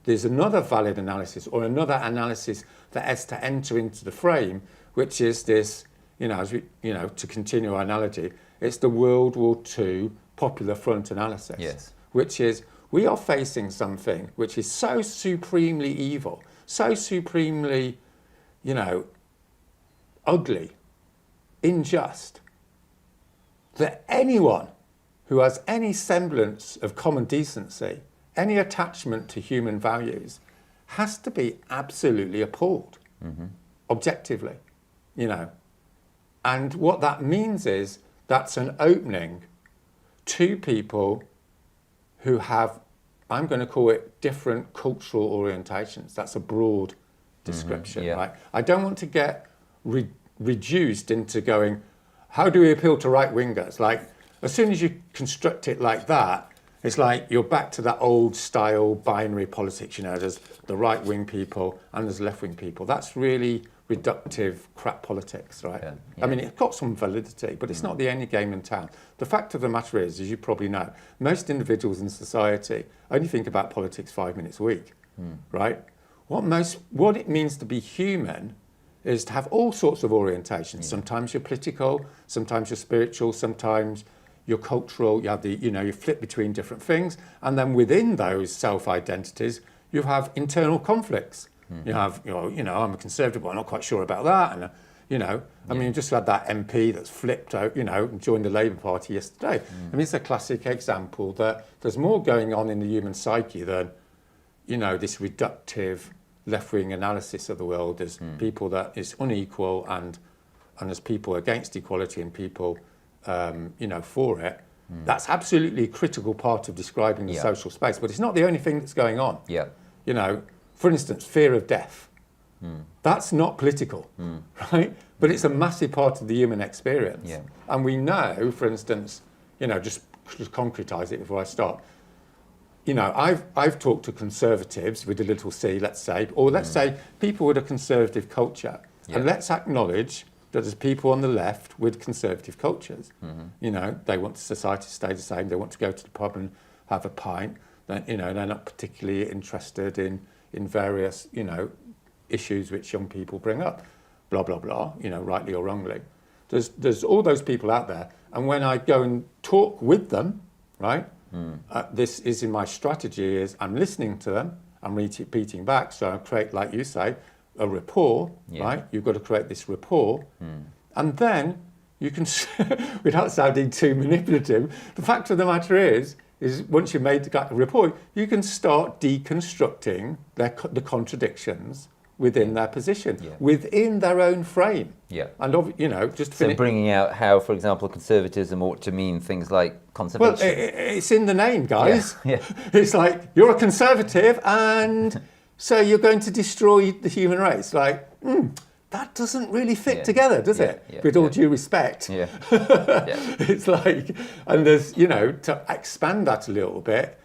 There's another valid analysis or another analysis that has to enter into the frame, which is this, as we, to continue our analogy, it's the World War II Popular Front analysis, which is we are facing something which is so supremely evil, so supremely, ugly, unjust, that anyone who has any semblance of common decency, any attachment to human values, has to be absolutely appalled, objectively, And what that means is that's an opening to people who have, I'm going to call it, different cultural orientations. That's a broad description, right? I don't want to get reduced into going, how do we appeal to right-wingers? Like, as soon as you construct it like that, it's like you're back to that old style binary politics, there's the right-wing people and there's left-wing people. That's really reductive crap politics, right? I mean, it's got some validity, but it's not the only game in town. The fact of the matter is, as you probably know, most individuals in society only think about politics 5 minutes a week, right? What it means to be human is to have all sorts of orientations. Sometimes you're political, sometimes you're spiritual, sometimes you're cultural, you have you flip between different things, and then within those self-identities, you have internal conflicts. You have, I'm a conservative, but I'm not quite sure about that. And, I mean, you just had that MP that's flipped out, and joined the Labour Party yesterday. I mean, it's a classic example that there's more going on in the human psyche than, this reductive left-wing analysis of the world. There's people that is unequal and there's people against equality and people, for it. That's absolutely a critical part of describing the social space, but it's not the only thing that's going on. For instance, fear of death. That's not political, right? But it's a massive part of the human experience. And we know, for instance, just concretise it before I start. I've talked to conservatives with a little c, let's say, or let's say people with a conservative culture. And let's acknowledge that there's people on the left with conservative cultures. They want society to stay the same. They want to go to the pub and have a pint. They're not particularly interested in various, issues which young people bring up, blah, blah, blah, rightly or wrongly. There's all those people out there. And when I go and talk with them, right, this is in my strategy is I'm listening to them, I'm repeating back. So I create, like you say, a rapport, right? You've got to create this rapport. And then you can, without sounding too manipulative, the fact of the matter is once you've made the rapport, you can start deconstructing the contradictions within their position, within their own frame. And, just so bringing out how, for example, conservatism ought to mean things like conservation. Well, it's in the name, guys. It's like, you're a conservative and so you're going to destroy the human race. Like, that doesn't really fit together, does it? With all due respect. It's like, and there's, to expand that a little bit,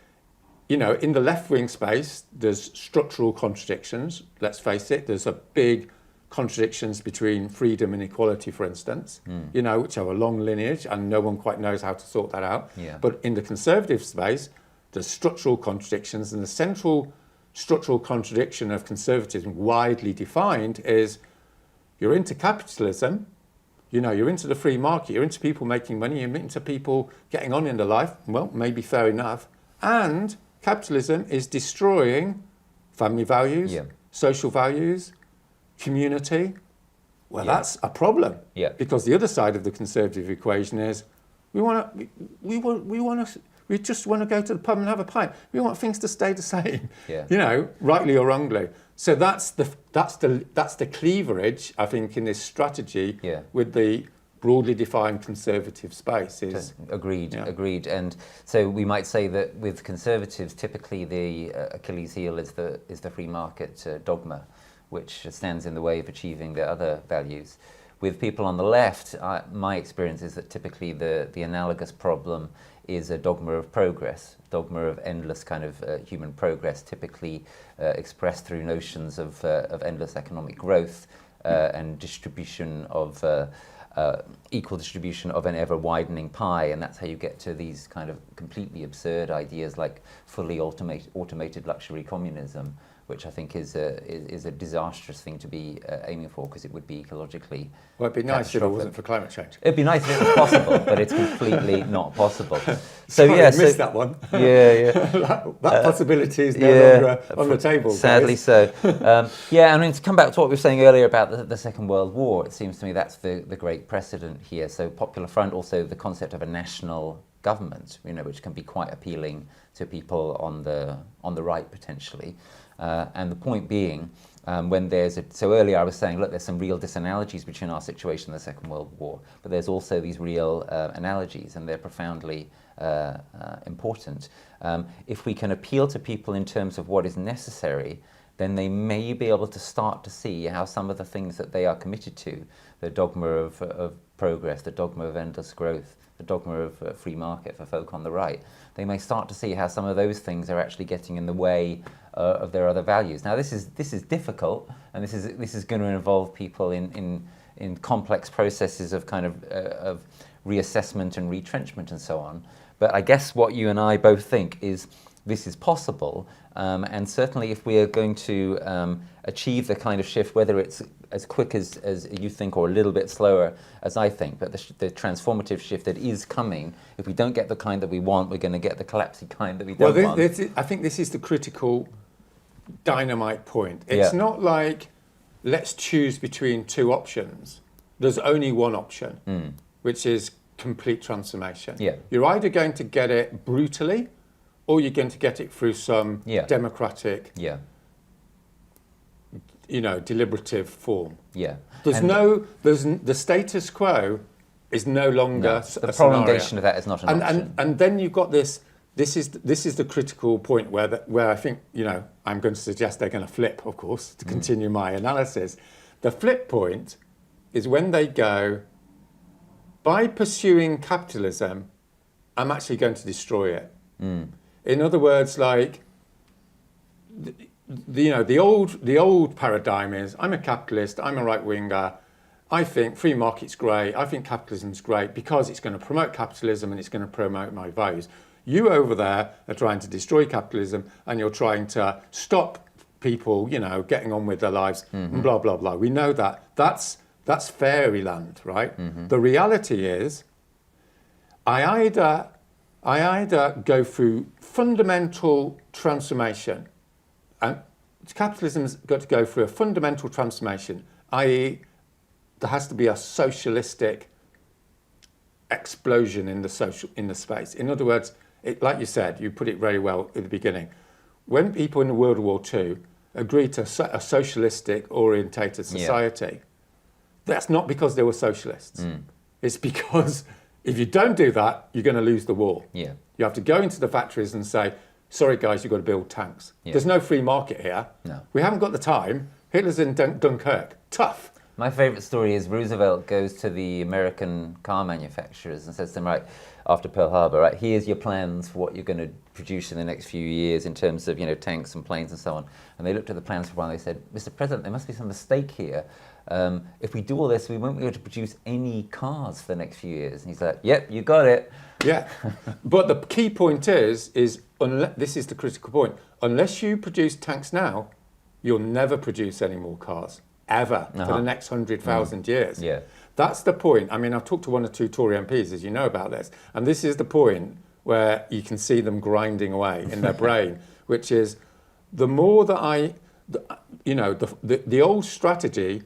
in the left-wing space, there's structural contradictions. Let's face it, there's a big contradictions between freedom and equality, for instance, which have a long lineage and no one quite knows how to sort that out. But in the conservative space, there's structural contradictions, and the central structural contradiction of conservatism, widely defined, is you're into capitalism, you're into the free market, you're into people making money, you're into people getting on in their life, well, maybe fair enough, and capitalism is destroying family values, social values, community. Well, that's a problem, because the other side of the conservative equation is we just want to go to the pub and have a pint. We want things to stay the same, rightly or wrongly. So that's the cleaverage, I think, in this strategy with the broadly defined conservative space is... Agreed, Yeah. agreed. And so we might say that with conservatives, typically the Achilles heel is the free market dogma, which stands in the way of achieving their other values. With people on the left, my experience is that typically the analogous problem is a dogma of progress, dogma of endless kind of human progress, typically expressed through notions of endless economic growth and distribution of equal distribution of an ever-widening pie, and that's how you get to these kind of completely absurd ideas like fully automated luxury communism, which I think is a disastrous thing to be aiming for, because it would be ecologically Well, it'd be nice if it wasn't for climate change. It'd be nice if it was possible, but it's completely not possible. So Sorry, yeah, I missed that one. Yeah. that possibility is no longer on the table. Sadly guys. so. Yeah, I mean, to come back to what we were saying earlier about the Second World War, it seems to me that's the great precedent here. So Popular Front, also the concept of a national government, which can be quite appealing to people on the right potentially. And the point being, so earlier I was saying, look, there's some real disanalogies between our situation in the Second World War, but there's also these real analogies, and they're profoundly important. If we can appeal to people in terms of what is necessary, then they may be able to start to see how some of the things that they are committed to, the dogma of progress, the dogma of endless growth, the dogma of free market for folk on the right, they may start to see how some of those things are actually getting in the way of their other values. Now, this is difficult, and this is going to involve people in complex processes of kind of reassessment and retrenchment and so on. But I guess what you and I both think is this is possible, and certainly if we are going to achieve the kind of shift, whether it's as quick as you think or a little bit slower as I think, but the transformative shift that is coming, if we don't get the kind that we want, we're going to get the collapsy kind that we don't want. I think this is the critical dynamite point. It's not like, let's choose between two options. There's only one option, which is complete transformation. Yeah. You're either going to get it brutally, or you're going to get it through some democratic, deliberative form. Yeah. The status quo is no longer the prolongation of that is not an option. And then you've got this. This is the critical point where I think I'm going to suggest they're going to flip, of course, to continue my analysis. The flip point is when they go, by pursuing capitalism, I'm actually going to destroy it. In other words, like the old paradigm is, I'm a capitalist, I'm a right winger. I think free market's great. I think capitalism's great because it's going to promote capitalism and it's going to promote my values. You over there are trying to destroy capitalism, and you're trying to stop people, getting on with their lives, and blah blah blah. We know that. That's fairyland, right? The reality is, I either go through fundamental transformation, and capitalism's got to go through a fundamental transformation, i.e., there has to be a socialistic explosion in the space. In other words, like you said, you put it very well at the beginning. When people in World War II agreed to a socialistic orientated society, that's not because they were socialists. It's because if you don't do that, you're going to lose the war. Yeah. You have to go into the factories and say, sorry guys, you've got to build tanks. Yeah. There's no free market here. No. We haven't got the time. Hitler's in Dunkirk. Tough. My favourite story is Roosevelt goes to the American car manufacturers and says to them, right, after Pearl Harbor, right, here's your plans for what you're going to produce in the next few years in terms of, tanks and planes and so on. And they looked at the plans for a while and they said, Mr. President, there must be some mistake here. If we do all this, we won't be able to produce any cars for the next few years. And he's like, yep, you got it. Yeah. But the key point is this is the critical point. Unless you produce tanks now, you'll never produce any more cars. Ever for the next 100,000 years. Yeah. That's the point. I mean, I've talked to one or two Tory MPs, as you know, about this, and this is the point where you can see them grinding away in their brain, which is the more that the old strategy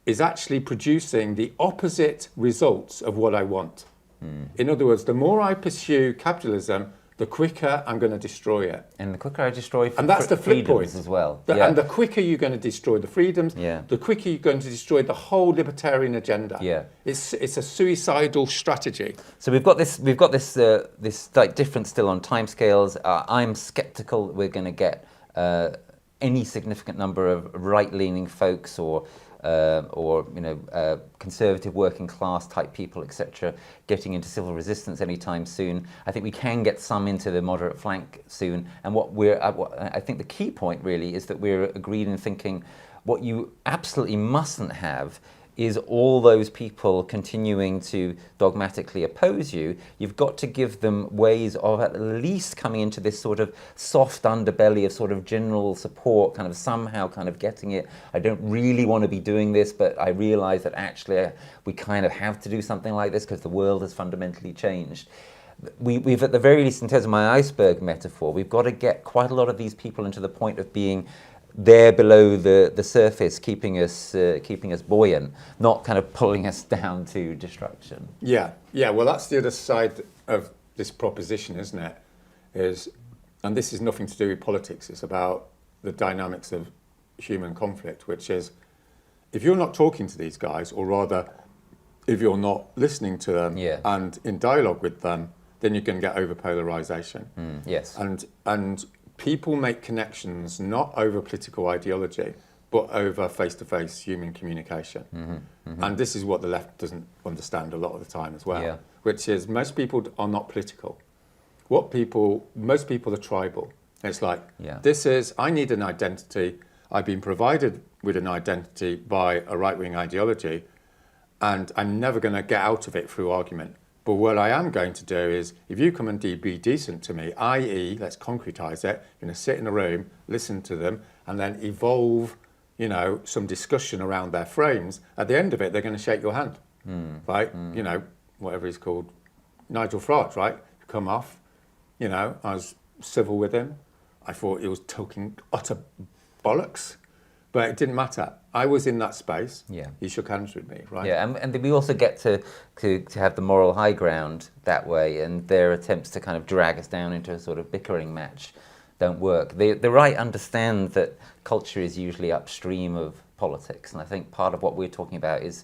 is actually producing the opposite results of what I want. In other words, the more I pursue capitalism, the quicker I'm going to destroy it. And the quicker I destroy and that's the flip point as well. And the quicker you're going to destroy the freedoms, the quicker you're going to destroy the whole libertarian agenda. Yeah. It's a suicidal strategy. So we've got this like difference still on timescales. I'm skeptical that we're going to get any significant number of right-leaning folks or conservative working class type people, etc., getting into civil resistance anytime soon. I think we can get some into the moderate flank soon. And I think the key point really is that we're agreed in thinking what you absolutely mustn't have is all those people continuing to dogmatically oppose you. You've got to give them ways of at least coming into this sort of soft underbelly of sort of general support, kind of somehow kind of getting it. I don't really want to be doing this, but I realize that actually we kind of have to do something like this because the world has fundamentally changed. We've, at the very least, in terms of my iceberg metaphor, we've got to get quite a lot of these people into the point of being there below the surface, keeping us buoyant, not kind of pulling us down to destruction. Yeah. Well, that's the other side of this proposition, isn't it? And this is nothing to do with politics. It's about the dynamics of human conflict, which is if you're not talking to these guys, or rather, if you're not listening to them and in dialogue with them, then you can get over polarization. Yes. And people make connections not over political ideology, but over face-to-face human communication. And this is what the left doesn't understand a lot of the time as well, which is most people are not political. Most people are tribal. It's like, I need an identity. I've been provided with an identity by a right-wing ideology, and I'm never going to get out of it through argument. But what I am going to do is, if you come and be decent to me, i.e., let's concretize it, you're going to sit in a room, listen to them, and then evolve, some discussion around their frames. At the end of it, they're going to shake your hand, right? Whatever he's called, Nigel Farage, right? Come off, I was civil with him. I thought he was talking utter bollocks, but it didn't matter. I was in that space. He shook hands with me, right? Yeah, and we also get to have the moral high ground that way, and their attempts to kind of drag us down into a sort of bickering match don't work. The right understand that culture is usually upstream of politics, and I think part of what we're talking about is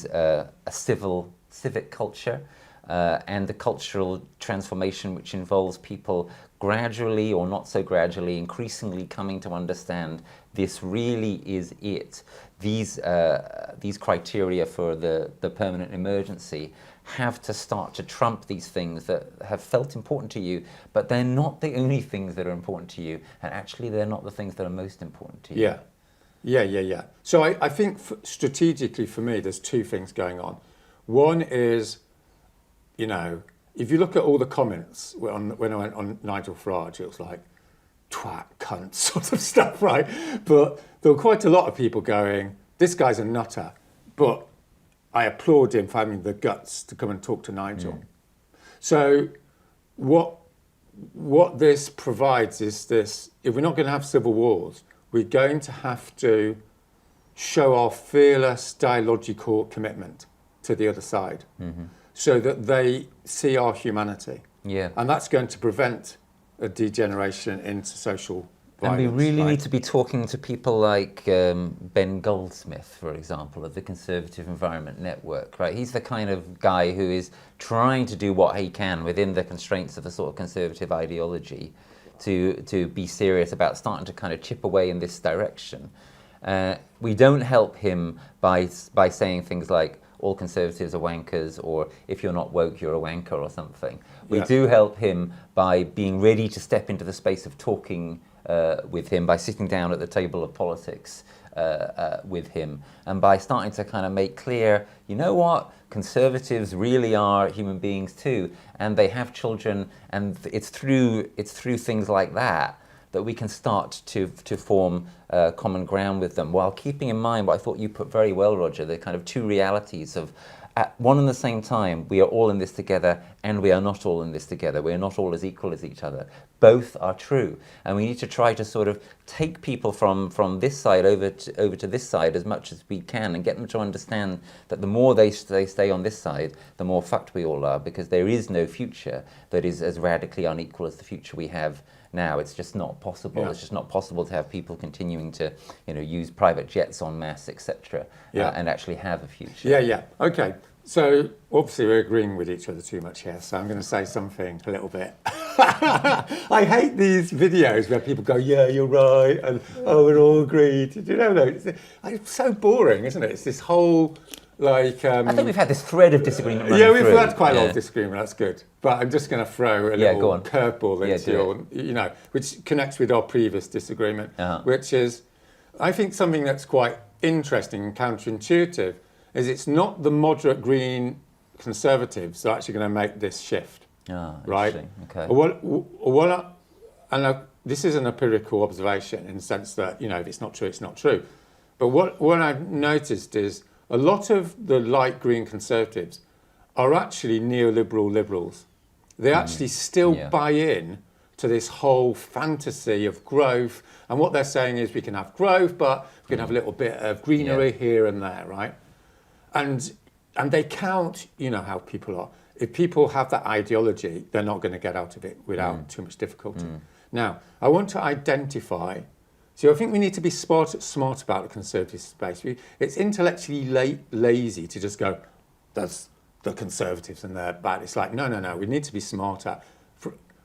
a civic culture and the cultural transformation which involves people gradually or not so gradually, increasingly coming to understand this really is it. These criteria for the permanent emergency have to start to trump these things that have felt important to you, but they're not the only things that are important to you, and actually they're not the things that are most important to you. Yeah. So I think strategically for me, there's two things going on. One is, if you look at all the comments when I went on Nigel Farage, it was like, twat, cunt sort of stuff, right? But there were quite a lot of people going, this guy's a nutter, but I applaud him for having the guts to come and talk to Nigel. So what this provides is this: if we're not going to have civil wars, we're going to have to show our fearless dialogical commitment to the other side, so that they see our humanity. And that's going to prevent a degeneration into social violence. And we really need to be talking to people like Ben Goldsmith, for example, of the Conservative Environment Network, right? He's the kind of guy who is trying to do what he can within the constraints of a sort of conservative ideology to be serious about starting to kind of chip away in this direction. We don't help him by saying things like, all conservatives are wankers, or if you're not woke, you're a wanker, or something. We do help him by being ready to step into the space of talking with him, by sitting down at the table of politics with him, and by starting to kind of make clear, you know what, conservatives really are human beings too, and they have children, and it's through things like that that we can start to form common ground with them, while keeping in mind what I thought you put very well, Roger, the kind of two realities of at one and the same time, we are all in this together and we are not all in this together. We are not all as equal as each other. Both are true. And we need to try to sort of take people from this side over to this side as much as we can and get them to understand that the more they stay on this side, the more fucked we all are, because there is no future that is as radically unequal as the future we have now. It's just not possible. Yeah. It's just not possible to have people continuing to, use private jets en masse, etc., and actually have a future. Yeah. Okay. So obviously we're agreeing with each other too much here. So I'm going to say something a little bit. I hate these videos where people go, "Yeah, you're right," and "Oh, we're all agreed." It's so boring, isn't it? It's this whole I think we've had this thread of disagreement. Yeah, we've had quite a lot of disagreement. That's good. But I'm just going to throw a little curveball into your, which connects with our previous disagreement, which is, I think something that's quite interesting and counterintuitive is it's not the moderate green conservatives that are actually going to make this shift, right? Okay. This is an empirical observation in the sense that, if it's not true, it's not true. But what I've noticed is a lot of the light green conservatives are actually neoliberal liberals. They actually still buy in to this whole fantasy of growth. And what they're saying is we can have growth, but we can have a little bit of greenery here and there, right? And they count, how people are. If people have that ideology, they're not going to get out of it without too much difficulty. Now, I want to identify. So I think we need to be smart about the conservative space. It's intellectually lazy to just go, that's the conservatives and they're bad. It's like, no. We need to be smarter.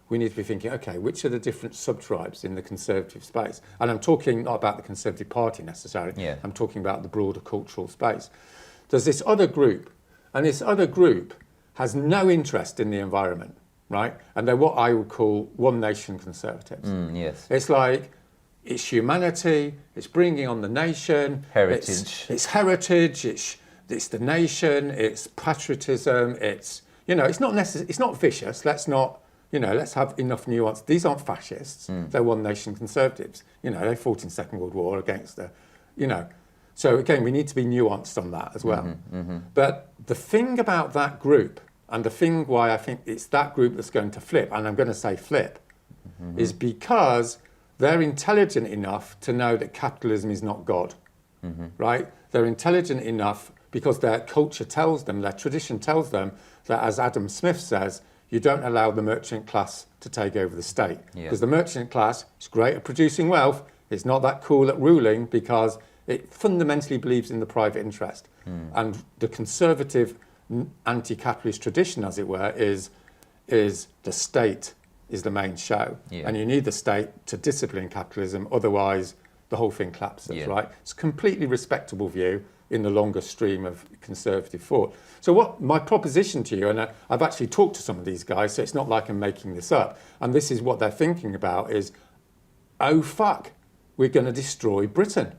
We need to be thinking, okay, which are the different sub-tribes in the conservative space? And I'm talking not about the Conservative Party necessarily. Yeah. I'm talking about the broader cultural space. There's this other group, and this other group has no interest in the environment, right? And they're what I would call one nation conservatives. Yes. It's like, it's humanity, it's bringing on the nation. Heritage. It's heritage, it's the nation, it's patriotism, it's not vicious, let's have enough nuance. These aren't fascists, they're one nation conservatives. They fought in the Second World War against So again, we need to be nuanced on that as well. But the thing about that group, and the thing why I think it's that group that's going to flip, and I'm going to say flip, is because they're intelligent enough to know that capitalism is not God, right? They're intelligent enough because their culture tells them, their tradition tells them that, as Adam Smith says, you don't allow the merchant class to take over the state. Because the merchant class is great at producing wealth, it's not that cool at ruling because it fundamentally believes in the private interest. And the conservative anti-capitalist tradition, as it were, is the state is the main show. And you need the state to discipline capitalism, otherwise the whole thing collapses, right? It's a completely respectable view in the longer stream of conservative thought. So what my proposition to you, and I've actually talked to some of these guys, so it's not like I'm making this up, and this is what they're thinking about is, oh fuck, we're going to destroy Britain.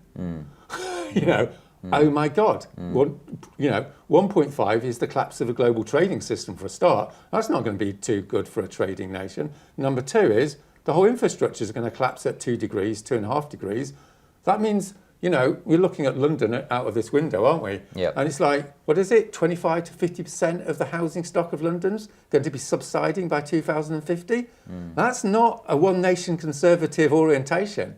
Oh my God. 1.5 is the collapse of a global trading system for a start. That's not going to be too good for a trading nation. Number two is the whole infrastructure is going to collapse at 2 degrees, 2.5 degrees. That means, we're looking at London out of this window, aren't we? Yep. And it's like, what is it? 25 to 50% of the housing stock of London's going to be subsiding by 2050? That's not a one nation conservative orientation.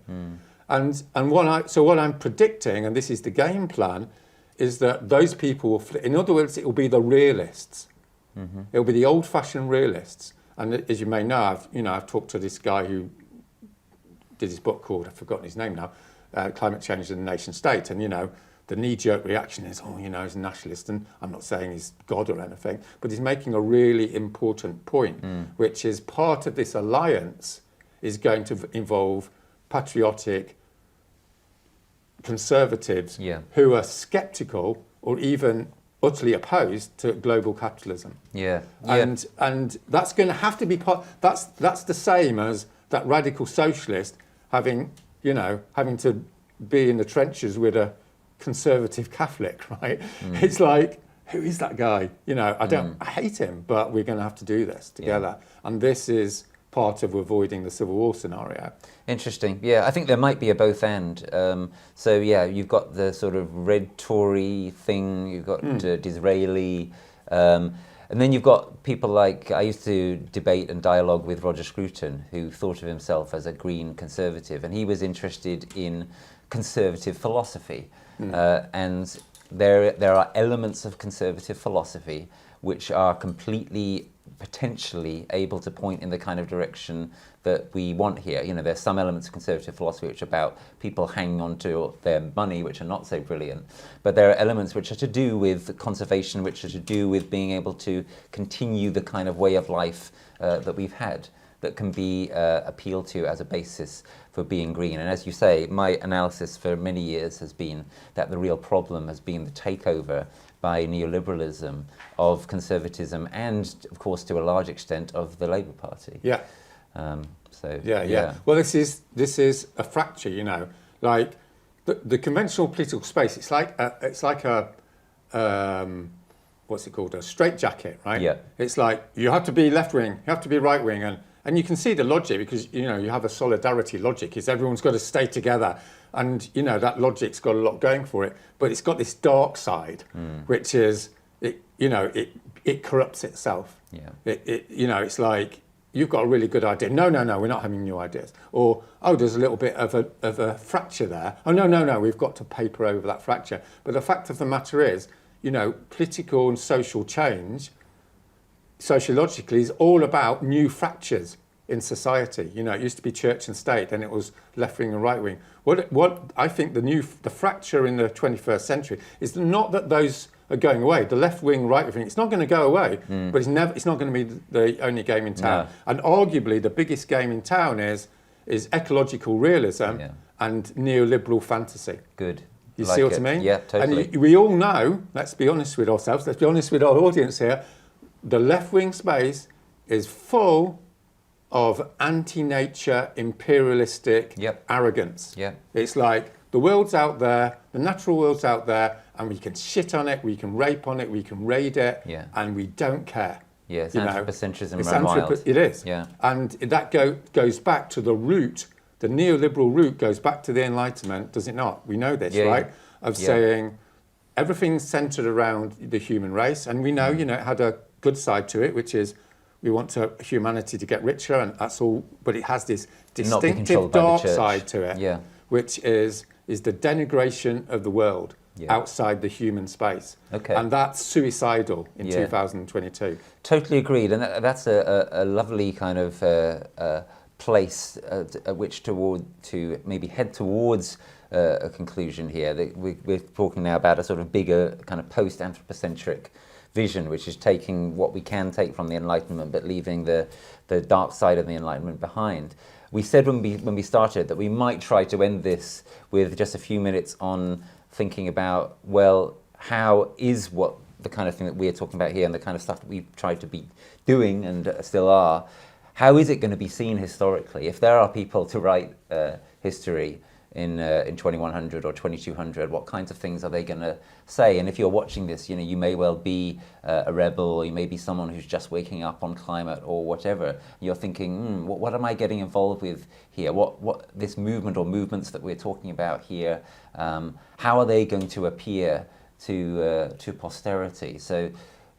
And what I'm predicting, and this is the game plan, is that those people will in other words, it will be the realists. It will be the old-fashioned realists. And as you may know, I've talked to this guy who did his book called, I've forgotten his name now, Climate Change and the Nation State. And, the knee-jerk reaction is, he's a nationalist. And I'm not saying he's God or anything, but he's making a really important point, which is part of this alliance is going to involve patriotic conservatives who are sceptical or even utterly opposed to global capitalism. And that's going to have to be part. That's the same as that radical socialist having to be in the trenches with a conservative Catholic, right? It's like, who is that guy? I hate him, but we're going to have to do this together. And this is part of avoiding the Civil War scenario. Interesting. Yeah, I think there might be a both and. So yeah, you've got the sort of red Tory thing, you've got Disraeli, and then you've got people like, I used to debate and dialogue with Roger Scruton, who thought of himself as a green conservative, and he was interested in conservative philosophy. And there are elements of conservative philosophy which are completely potentially able to point in the kind of direction that we want here. You know, there's some elements of conservative philosophy which are about people hanging on to their money, which are not so brilliant. But there are elements which are to do with conservation, which are to do with being able to continue the kind of way of life that we've had, that can be appealed to as a basis for being green. And as you say, my analysis for many years has been that the real problem has been the takeover by neoliberalism of conservatism and, of course, to a large extent, of the Labour Party. Yeah. Yeah. Well, this is a fracture, you know, like the conventional political space. It's like a what's it called? A straitjacket, right? Yeah. It's like you have to be left wing, you have to be right wing, and you can see the logic because you know you have a solidarity logic. Is everyone's got to stay together, and you know that logic's got a lot going for it. But it's got this dark side, which is it corrupts itself. Yeah. It's like, you've got a really good idea. No, we're not having new ideas. Or, oh, there's a little bit of a fracture there. Oh, no, we've got to paper over that fracture. But the fact of the matter is, you know, political and social change, sociologically, is all about new fractures in society. You know, it used to be church and state, then it was left wing and right wing. What I think the fracture in the 21st century is not that those are going away. The left wing, right wing, it's not going to go away, but it's not going to be the only game in town. No. And arguably the biggest game in town is ecological realism and neoliberal fantasy. Good. You see what I mean? Yeah, totally. And we all know, let's be honest with ourselves, let's be honest with our audience here, the left wing space is full of anti-nature, imperialistic arrogance. Yep. It's like the world's out there, the natural world's out there, and we can shit on it, we can rape on it, we can raid it, and we don't care. Yeah, it's anthropocentrism run wild. It is. Yeah. And that goes back to the root, the neoliberal root goes back to the Enlightenment, does it not? We know this, right? Of saying everything's centered around the human race, and we know, you know, it had a good side to it, which is we want humanity to get richer, and that's all, but it has this distinctive dark side to it, which is the denigration of the world outside the human space. Okay. And that's suicidal in 2022. Totally agreed. And that's a lovely kind of place at which to maybe head towards a conclusion here. That we're talking now about a sort of bigger kind of post-anthropocentric vision, which is taking what we can take from the Enlightenment, but leaving the dark side of the Enlightenment behind. We said when we started that we might try to end this with just a few minutes on thinking about, well, how is what the kind of thing that we're talking about here and the kind of stuff that we've tried to be doing and still are, how is it going to be seen historically? If there are people to write history in 2100 or 2200, what kinds of things are they going to say? And if you're watching this, you know, you may well be a rebel, or you may be someone who's just waking up on climate or whatever. You're thinking, what am I getting involved with here? What this movement or movements that we're talking about here, how are they going to appear to posterity? So,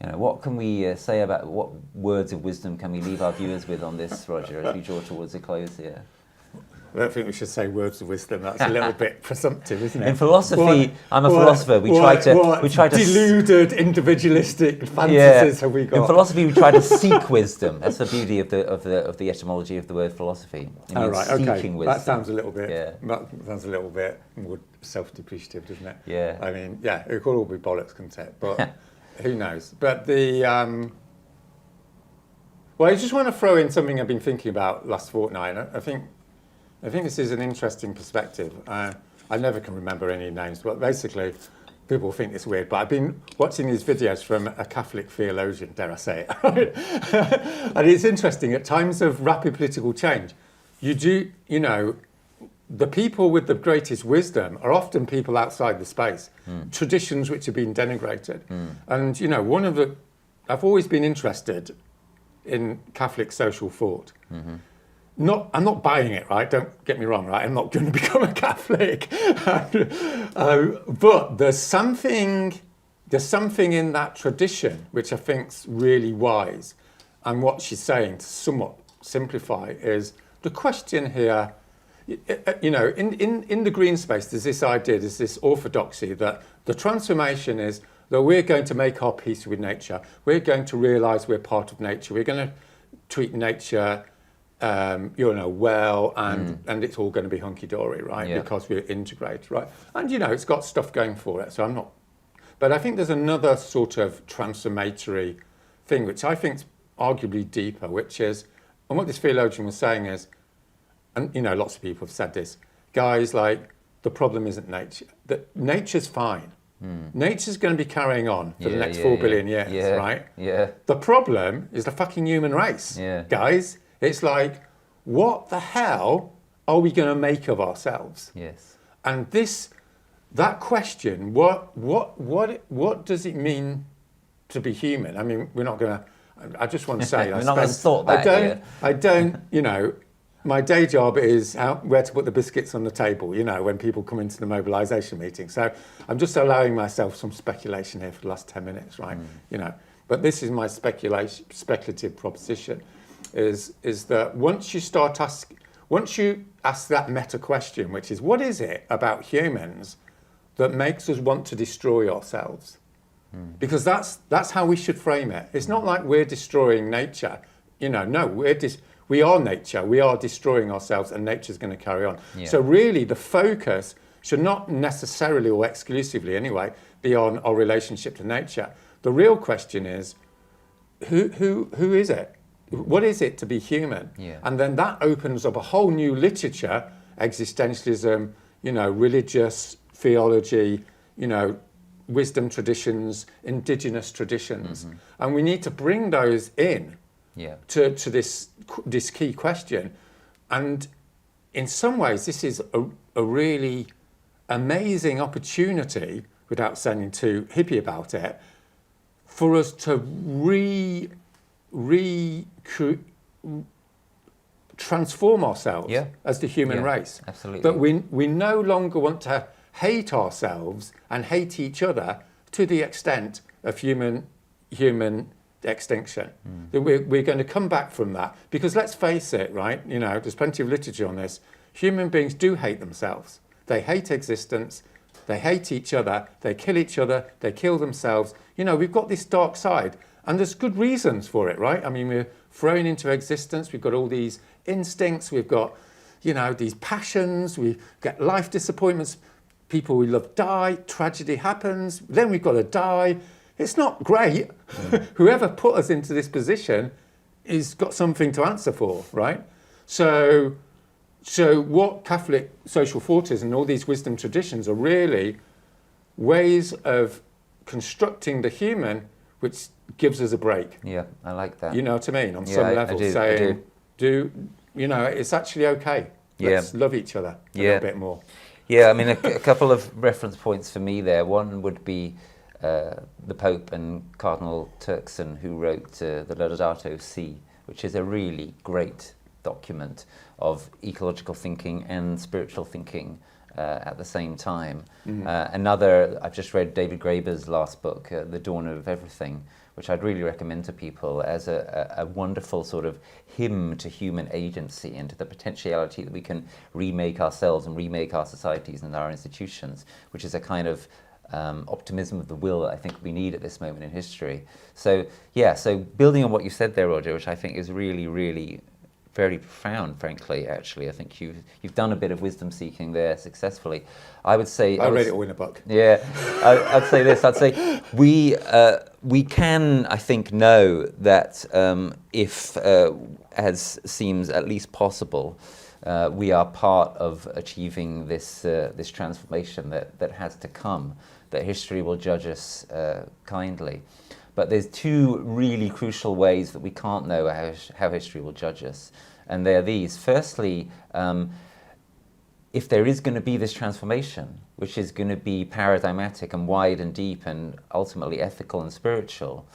you know, what can we say about, what words of wisdom can we leave our viewers with on this, Roger, as we draw towards a close here? I don't think we should say words of wisdom. That's a little bit presumptive, isn't it? In philosophy, I'm a philosopher. We try to deluded, individualistic fantasies have we got? In philosophy, we try to seek wisdom. That's the beauty of the etymology of the word philosophy. Oh, right, okay. Wisdom. That sounds a little bit. That sounds a little bit more self-depreciative, doesn't it? Yeah. I mean, it could all be bollocks, couldn't it? But who knows? But well, I just want to throw in something I've been thinking about last fortnight. I think this is an interesting perspective. I never can remember any names, but basically, people think it's weird. But I've been watching these videos from a Catholic theologian, dare I say it, and it's interesting. At times of rapid political change, you know, the people with the greatest wisdom are often people outside the space, traditions which have been denigrated. And you know, I've always been interested in Catholic social thought. I'm not buying it, right? Don't get me wrong, right? I'm not going to become a Catholic, but there's something in that tradition which I think's really wise. And what she's saying, to somewhat simplify, is the question here. You know, in the green space, there's this idea, there's this orthodoxy that the transformation is that we're going to make our peace with nature. We're going to realise we're part of nature. We're going to treat nature, well, and it's all going to be hunky-dory, right? Yeah. Because we're integrated, right? And, you know, it's got stuff going for it. So I'm not... But I think there's another sort of transformatory thing, which I think's arguably deeper, which is, and what this theologian was saying is, and, you know, lots of people have said this, guys, like, the problem isn't nature. That nature's fine. Nature's going to be carrying on for the next 4 billion years, right? Yeah. The problem is the fucking human race, guys. It's like, what the hell are we going to make of ourselves? Yes. And that question, what does it mean to be human? I mean, we're not going to. I just want to say, we're not going to sort that. I don't. You know, my day job is where to put the biscuits on the table, you know, when people come into the mobilisation meeting. So I'm just allowing myself some speculation here for the last 10 minutes, right? You know, but this is my speculative proposition, is that once you ask that meta question, which is, what is it about humans that makes us want to destroy ourselves? Because that's how we should frame it. It's not like we're destroying nature. You know, no, we are nature. We are destroying ourselves, and nature's going to carry on. Yeah. So really, the focus should not necessarily, or exclusively anyway, be on our relationship to nature. The real question is, who is it? What is it to be human? Yeah. And then that opens up a whole new literature, existentialism, you know, religious theology, you know, wisdom traditions, indigenous traditions. And we need to bring those in to this key question. And in some ways, this is a really amazing opportunity, without sounding too hippie about it, for us to transform ourselves as the human race. Absolutely. That we no longer want to hate ourselves and hate each other to the extent of human extinction. That we're going to come back from that, because let's face it, right? You know, there's plenty of literature on this. Human beings do hate themselves. They hate existence. They hate each other. They kill each other. They kill themselves. You know, we've got this dark side, and there's good reasons for it, right? I mean, we're thrown into existence. We've got all these instincts. We've got, you know, these passions. We get life disappointments. People we love die, tragedy happens, then we've got to die. It's not great. Whoever put us into this position has got something to answer for, right? So what Catholic social thought is, and all these wisdom traditions, are really ways of constructing the human, which gives us a break. Yeah, I like that. You know what I mean? On some level, saying, you know, it's actually okay. Let's love each other a little bit more. Yeah, I mean, a couple of reference points for me there. One would be the Pope and Cardinal Turkson, who wrote the Laudato Si, which is a really great document of ecological thinking and spiritual thinking at the same time. Another, I've just read David Graeber's last book, The Dawn of Everything, which I'd really recommend to people as a wonderful sort of hymn to human agency and to the potentiality that we can remake ourselves and remake our societies and our institutions, which is a kind of optimism of the will that I think we need at this moment in history. So building on what you said there, Roger, which I think is really, really very profound, frankly, actually. I think you've done a bit of wisdom seeking there successfully. I would say... I read it all in a book. Yeah, I'd say this. I'd say we can, I think, know that if, as seems at least possible, we are part of achieving this transformation that has to come, that history will judge us kindly. But there's two really crucial ways that we can't know how history will judge us. And they're these. Firstly, if there is going to be this transformation, which is going to be paradigmatic and wide and deep and ultimately ethical and spiritual,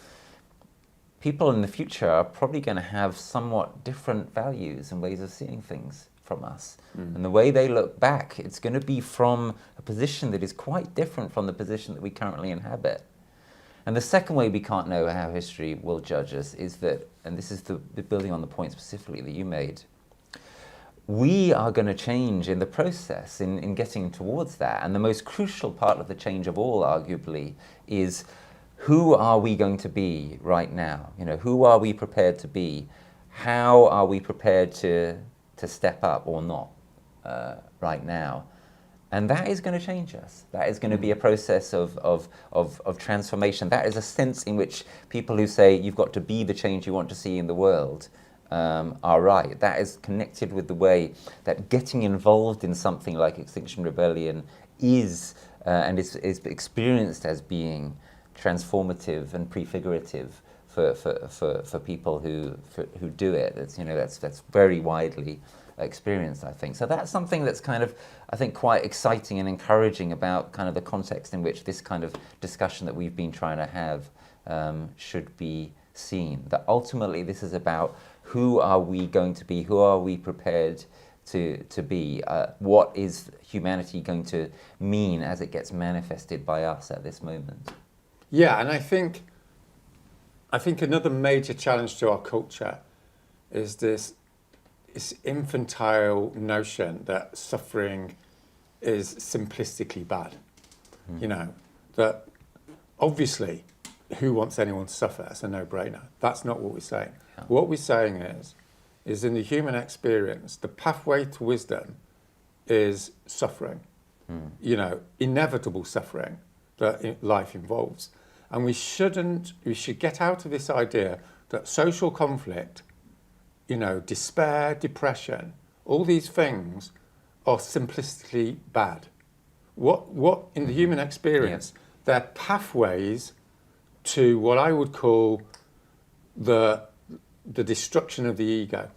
people in the future are probably going to have somewhat different values and ways of seeing things from us. And the way they look back, it's going to be from a position that is quite different from the position that we currently inhabit. And the second way we can't know how history will judge us is that, and this is the building on the point specifically that you made, we are going to change in the process in getting towards that. And the most crucial part of the change of all, arguably, is who are we going to be right now? You know, who are we prepared to be? How are we prepared to step up or not right now? And that is going to change us. That is going to be a process of transformation. That is a sense in which people who say you've got to be the change you want to see in the world are right. That is connected with the way that getting involved in something like Extinction Rebellion is and is experienced as being transformative and prefigurative for people who do it. That's very widely experienced, I think. So that's something that's kind of, I think, quite exciting and encouraging about kind of the context in which this kind of discussion that we've been trying to have should be seen. That ultimately this is about who are we going to be, who are we prepared to be, what is humanity going to mean as it gets manifested by us at this moment. Yeah, and I think another major challenge to our culture is this infantile notion that suffering is simplistically bad. You know, that obviously who wants anyone to suffer? It's a no-brainer. That's not what we're saying. Yeah. What we're saying is in the human experience, the pathway to wisdom is suffering. You know, inevitable suffering that life involves. And we should get out of this idea that social conflict, you know, despair, depression, all these things are simplistically bad. What in the human experience, they're pathways to what I would call the destruction of the ego.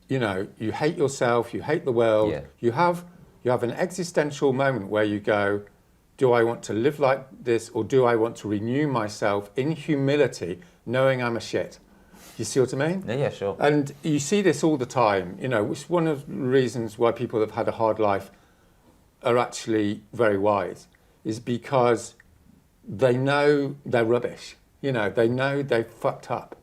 You know, you hate yourself, you hate the world, you have an existential moment where you go, do I want to live like this, or do I want to renew myself in humility, knowing I'm a shit? You see what I mean? Yeah, sure. And you see this all the time, you know, which is one of the reasons why people that have had a hard life are actually very wise, is because they know they're rubbish. You know, they know they've fucked up,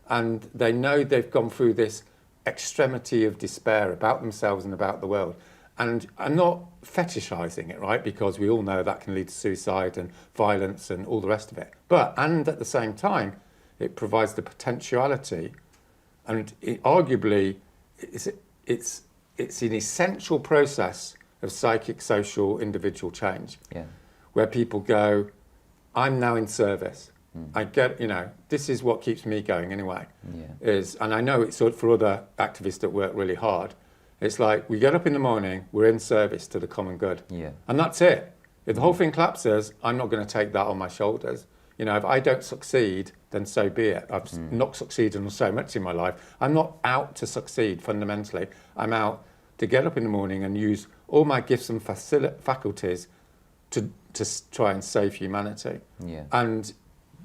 and they know they've gone through this extremity of despair about themselves and about the world. And I'm not fetishizing it, right? Because we all know that can lead to suicide and violence and all the rest of it. And at the same time, it provides the potentiality, and arguably, it's an essential process of psychic, social, individual change, where people go, I'm now in service. I get, you know, this is what keeps me going anyway. And I know it's for other activists that work really hard. It's like, we get up in the morning, we're in service to the common good. And that's it. If the whole thing collapses, I'm not going to take that on my shoulders. You know, if I don't succeed, then so be it. I've not succeeded on so much in my life. I'm not out to succeed fundamentally. I'm out to get up in the morning and use all my gifts and faculties to try and save humanity. And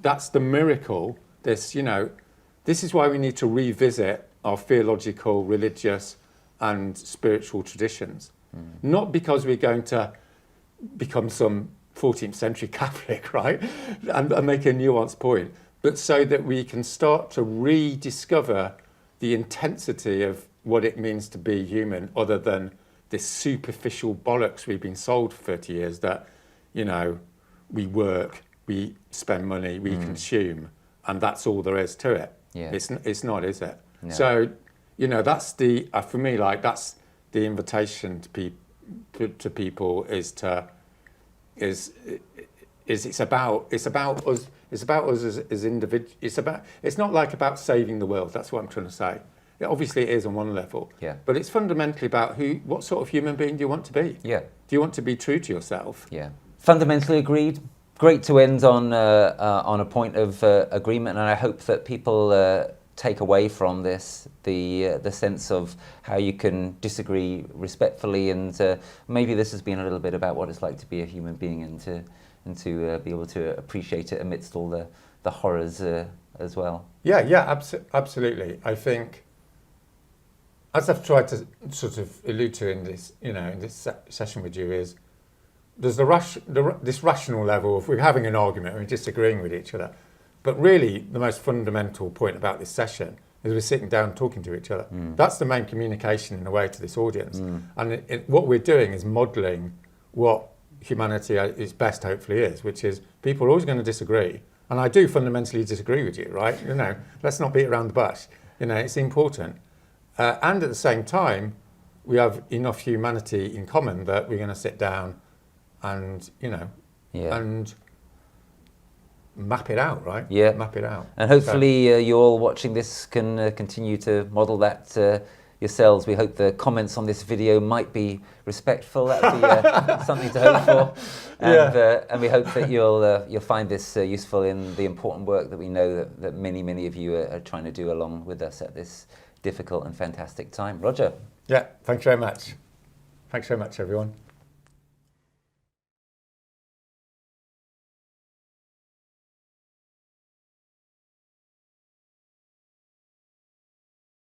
that's the miracle. This is why we need to revisit our theological, religious and spiritual traditions. Not because we're going to become some 14th century Catholic, right? And make a nuanced point, but so that we can start to rediscover the intensity of what it means to be human, other than this superficial bollocks we've been sold for 30 years that, you know, we work, we spend money, we consume, and that's all there is to it. It's not, is it? No. So, you know, that's for me, like, that's the invitation to people is it's about us as individuals. It's not like about saving the world. That's what I'm trying to say. Obviously it is on one level. But it's fundamentally about what sort of human being do you want to be? Do you want to be true to yourself? Fundamentally agreed. Great to end on a point of agreement, and I hope that people take away from this the sense of how you can disagree respectfully, and maybe this has been a little bit about what it's like to be a human being and to be able to appreciate it amidst all the the horrors as well. Yeah, absolutely. I think, as I've tried to sort of allude to in this, in this session with you, is there's this rational level of we're having an argument and we're disagreeing with each other, but really the most fundamental point about this session is we're sitting down talking to each other. That's the main communication in a way to this audience, and what we're doing is modelling what humanity at its best hopefully is, which is people are always going to disagree, and I do fundamentally disagree with you, right? Let's not beat around the bush. It's important, and at the same time, we have enough humanity in common that we're going to sit down and and map it out, right? Yeah, map it out. And hopefully, you all watching this can continue to model that yourselves. We hope the comments on this video might be respectful. That'd be something to hope for. And we hope that you'll find this useful in the important work that we know that many of you are trying to do along with us at this difficult and fantastic time. Roger. Yeah, thanks very much. Thanks very much, everyone.